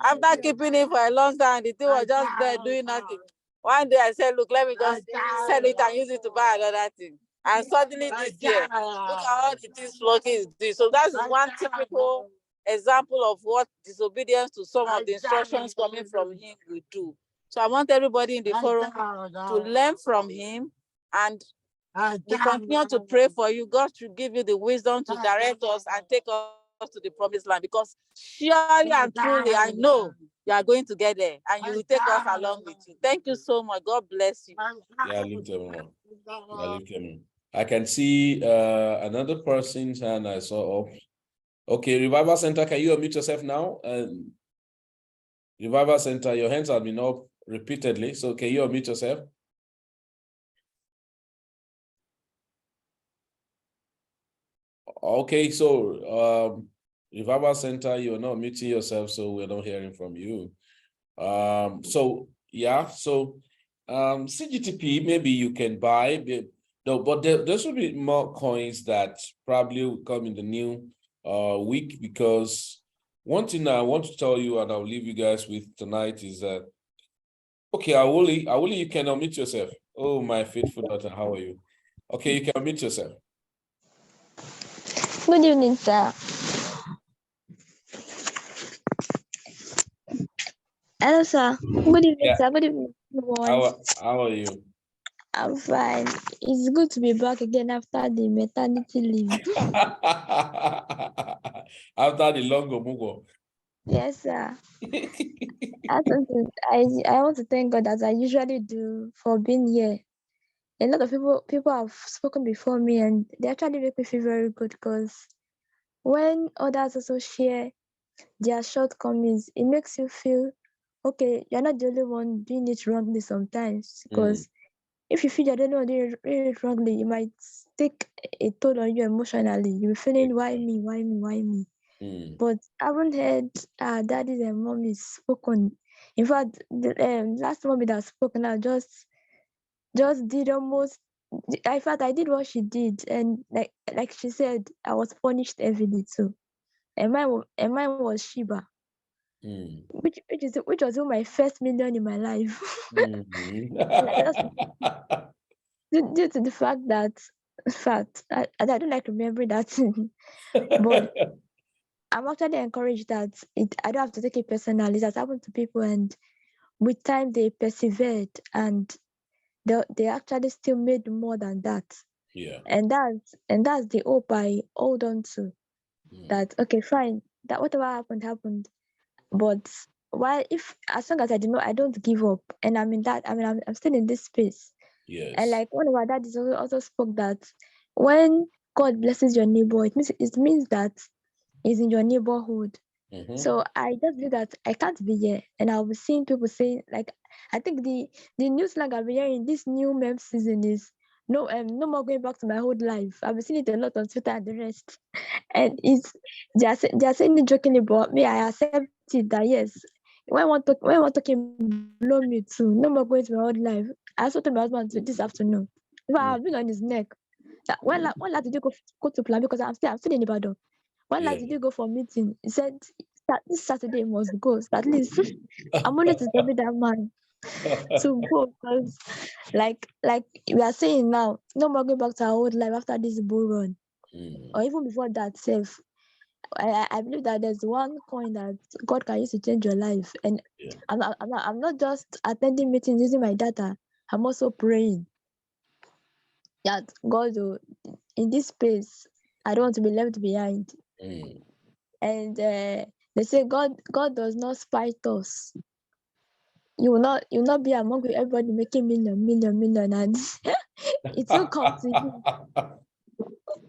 After keeping it for a long time, the thing was just there doing nothing. One day I said, look, let me just sell it and use it to buy another thing. And suddenly this year, look at all the things Floki is doing. So that's one typical example of what disobedience to some of the instructions coming from him will do. So I want everybody in the forum to learn from him, and we continue to pray for you. God should give you the wisdom to direct us and take us to the promised land, because surely and truly I know you are going to get there and you will take us along with you. Thank you so much. God bless you.
I can see another person's hand I saw up. Okay, Revival Center, can you unmute yourself now? Revival Center, your hands have been up repeatedly, so can you unmute yourself? Okay, so Revival Center, you're not muting yourself, so we're not hearing from you. CGTP, maybe you can buy, but there should be more coins that probably will come in the new week, because one thing I want to tell you, and I'll leave you guys with tonight, is that, okay, Awuli, you can unmute yourself. Oh, my faithful daughter, how are you? Okay, you can unmute yourself.
Good evening, sir. Hello, sir. Good evening, sir. Good evening, everyone.
How are you?
I'm fine. It's good to be back again after the maternity leave.
After the long Omugo.
Yes, sir. I want to thank God, as I usually do, for being here. A lot of people have spoken before me, and they actually make me feel very good, because when others also share their shortcomings, it makes you feel, okay, you're not the only one doing it wrongly sometimes. Because if you feel you're the only one doing it wrongly, it might take a toll on you emotionally. You're feeling, why me, why me, why me? But I haven't heard daddies and mommies spoken. In fact, the last mommy that spoken, I just did almost. In fact, I did what she did, and like she said, I was punished heavily too. And mine was Shiba, which was my first million in my life. Due to the fact that, I don't like remembering that, but I'm actually encouraged that I don't have to take it personally. It has happened to people, and with time they persevered, and they actually still made more than that.
Yeah.
And that's the hope I hold on to. That okay, fine. That whatever happened, but why? If as long as I don't give up, and I'm in that. I mean, I'm still in this space.
Yes.
And like one of our daddies also spoke that when God blesses your neighbor, it means that He's in your neighborhood. So I just believe that I can't be here, and I'll be seeing people saying like, I think the new slang I'll be hearing this new meme season is no more going back to my old life. I've been seeing it a lot on Twitter and the rest, and they are saying it jokingly, but me I accept it that yes, when one talking blow me too, no more going to my old life. I also told my husband this afternoon. If I have been on his neck, that when last did you go to plan, because I'm still in Ibadan. When last did you go for meeting? He said that this Saturday must go. So at least I'm only to tell that man to go, because like we are saying now, no more going back to our old life after this bull run. Or even before that self. I believe that there's one coin that God can use to change your life. And I'm not just attending meetings using my data. I'm also praying that God will, in this space, I don't want to be left behind. And they say God does not spite us. You will not be among everybody making million, and it will come to you.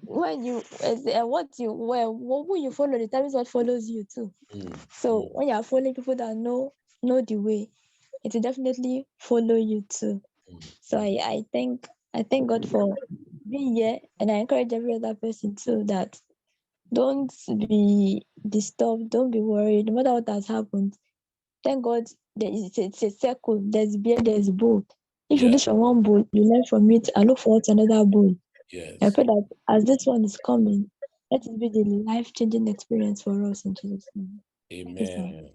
When you who you follow, the time is what follows you too. So when you are following people that know the way, it will definitely follow you too. So I thank God for being here, and I encourage every other person too that don't be disturbed, don't be worried, no matter what has happened. Thank God it's a circle. There's beer, there's bowl. If you lose from one bowl, you learn from it and look forward to another bowl.
Yes.
I pray that as this one is coming, let it be the life-changing experience for us in Jesus' name.
Amen.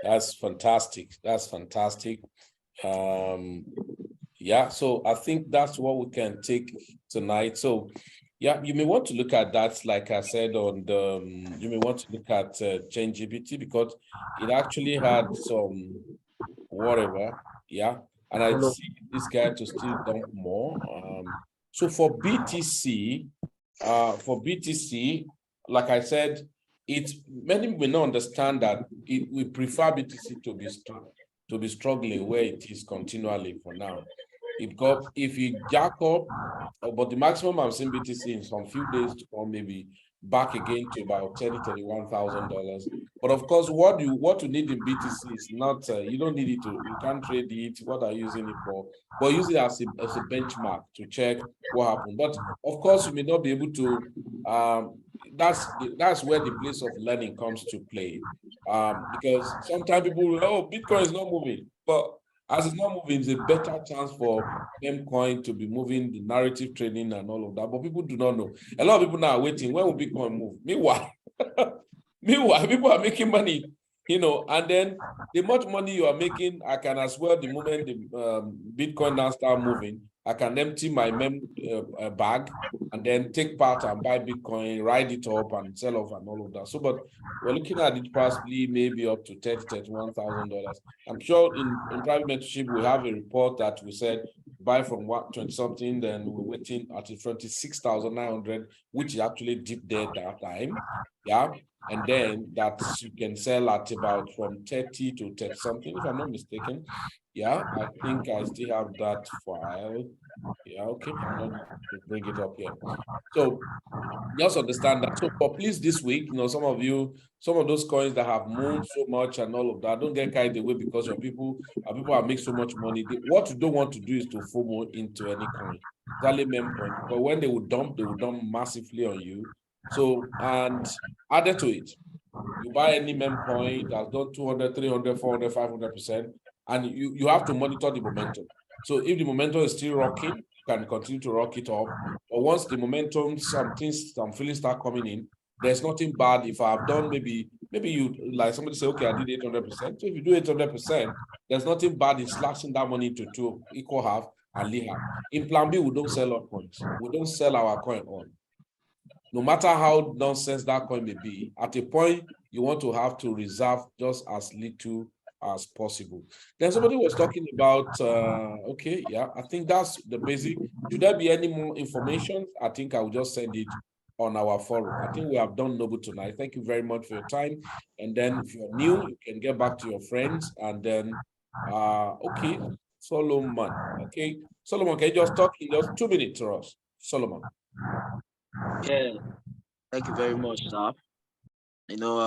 That's fantastic. That's fantastic. Yeah, so I think that's what we can take tonight. So yeah, you may want to look at that, like I said, on the, you may want to look at ChatGPT, because it actually had some whatever, yeah. And I see this guy to still dump more. So for BTC, like I said, many will not understand that we prefer BTC to be struggling where it is continually for now. If you jack up, but the maximum I've seen BTC in some few days to come, maybe back again to about $31,000. But of course, what you need in BTC is not, you don't need it you can't trade it. What are you using it for? But use it as a benchmark to check what happened. But of course, you may not be able to, that's where the place of learning comes to play. Because sometimes people will, oh, Bitcoin is not moving, but as it's not moving, it's a better chance for Coin to be moving, the narrative trading and all of that. But people do not know. A lot of people now are waiting. When will Bitcoin move? Meanwhile, people are making money, and then the much money you are making, I can as well, the moment the Bitcoin now start moving, I can empty my bag and then take part and buy Bitcoin, ride it up and sell off and all of that. So, but we're looking at it possibly maybe up to $31,000. I'm sure in private mentorship, we have a report that we said buy from 20 something, then we're waiting at 26,900, which is actually deep there that time. Yeah. And then that you can sell at about from 30 to 30 something, if I'm not mistaken. Yeah, I think I still have that file. Yeah, okay, I'm not to bring it up here. So just understand that. So for please this week, some of those coins that have moved so much and all of that, don't get carried away because your people are making so much money. What you don't want to do is to FOMO into any coin. Exactly meme coin. But when they will dump massively on you. So, and added to it, you buy any meme coin that's done 200, 300, 400, 500%, and you have to monitor the momentum. So if the momentum is still rocking, you can continue to rock it up. But once the momentum, some feelings start coming in, there's nothing bad if I've done maybe you, like somebody say, okay, I did 800%. So if you do 800%, there's nothing bad in slashing that money into two equal half and leave half. In plan B, we don't sell our coins. We don't sell our coin on. no matter how nonsense that coin may be, at a point, you want to have to reserve just as little as possible. Then somebody was talking about, okay, yeah, I think that's the basic. Should there be any more information? I think I will just send it on our forum. I think we have done noble tonight. Thank you very much for your time. And then if you're new, you can get back to your friends. And then, okay, Solomon. Okay, Solomon, can you just talk in just 2 minutes to us? Solomon.
Yeah, thank you very much, sir. You know,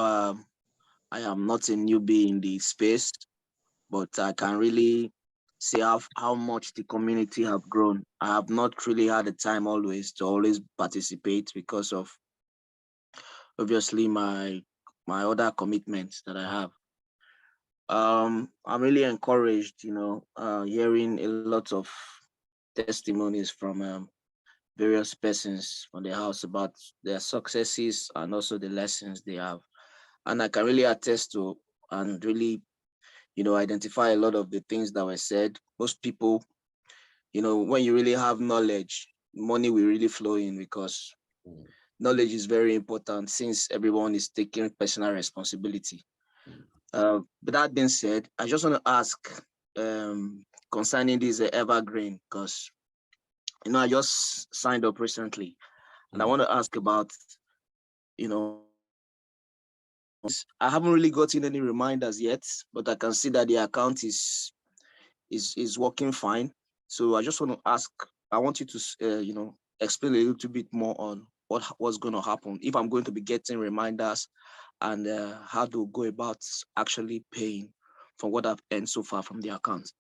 I am not a newbie in the space, but I can really say how much the community have grown. I have not really had the time to participate because of obviously my other commitments that I have. I'm really encouraged, hearing a lot of testimonies from various persons from the house about their successes and also the lessons they have. And I can really attest to and really, identify a lot of the things that were said. Most people, when you really have knowledge, money will really flow in because knowledge is very important since everyone is taking personal responsibility. But that being said, I just want to ask concerning this evergreen, because I just signed up recently, and I want to ask about, I haven't really gotten any reminders yet, but I can see that the account is working fine. So I just want to ask, I want you to explain a little bit more on what's going to happen, if I'm going to be getting reminders, and how to go about actually paying for what I've earned so far from the account.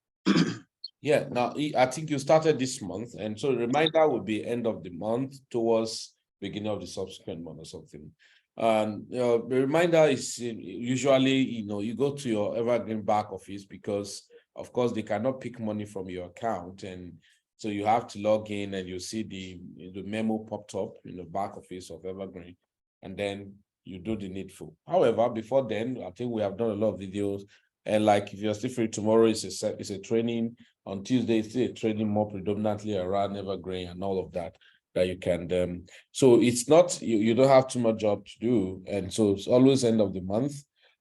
Yeah, now I think you started this month, and so the reminder will be end of the month towards beginning of the subsequent month or something. And the reminder is usually, you go to your Evergreen back office because, of course, they cannot pick money from your account, and so you have to log in and you see the memo popped up in the back office of Evergreen, and then you do the needful. However, before then, I think we have done a lot of videos, and like if you're still free tomorrow, it's a training. On Tuesday, it's a training more predominantly around Evergreen and all of that you can. So it's not, you don't have too much job to do. And so it's always end of the month,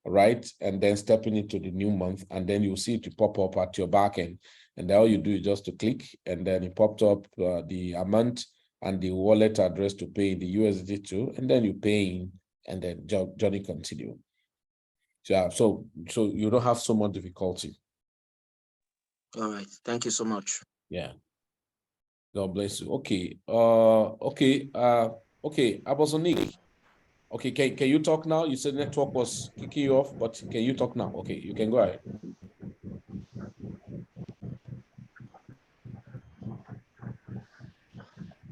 right? And then stepping into the new month, and then you'll see it pop up at your back end. And then all you do is just to click, and then it popped up the amount and the wallet address to pay the USD to, and then you pay in, and then journey continue. Yeah, so you don't have so much difficulty.
All right, thank you so much.
Yeah, God bless you. Okay, okay, Abosonik. Okay, can you talk now? You said network was kicking you off, but can you talk now? Okay, you can go ahead.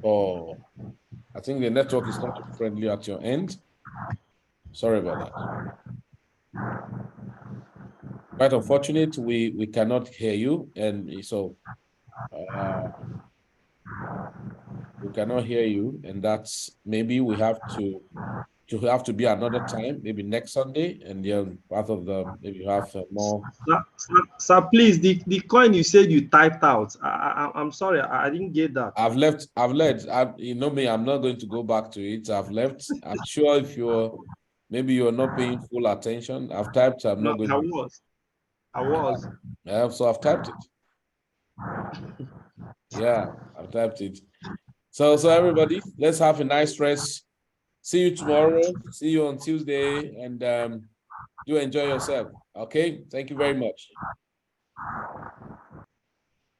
Oh, I think the network is not friendly at your end. Sorry about that. Quite unfortunate, we cannot hear you, and so we cannot hear you, and that's maybe we have to be another time, maybe next Sunday, and then part of maybe you have more.
Sir, please, the coin you said you typed out. I'm sorry, I didn't get that.
I've left. You know me, I'm not going to go back to it. I've left. I'm sure if maybe you're not paying full attention. I've typed. I'm not going.
I was.
Yeah, so I've typed it. Yeah, I've typed it. So everybody, let's have a nice rest. See you tomorrow. See you on Tuesday, and do enjoy yourself. Okay, thank you very much.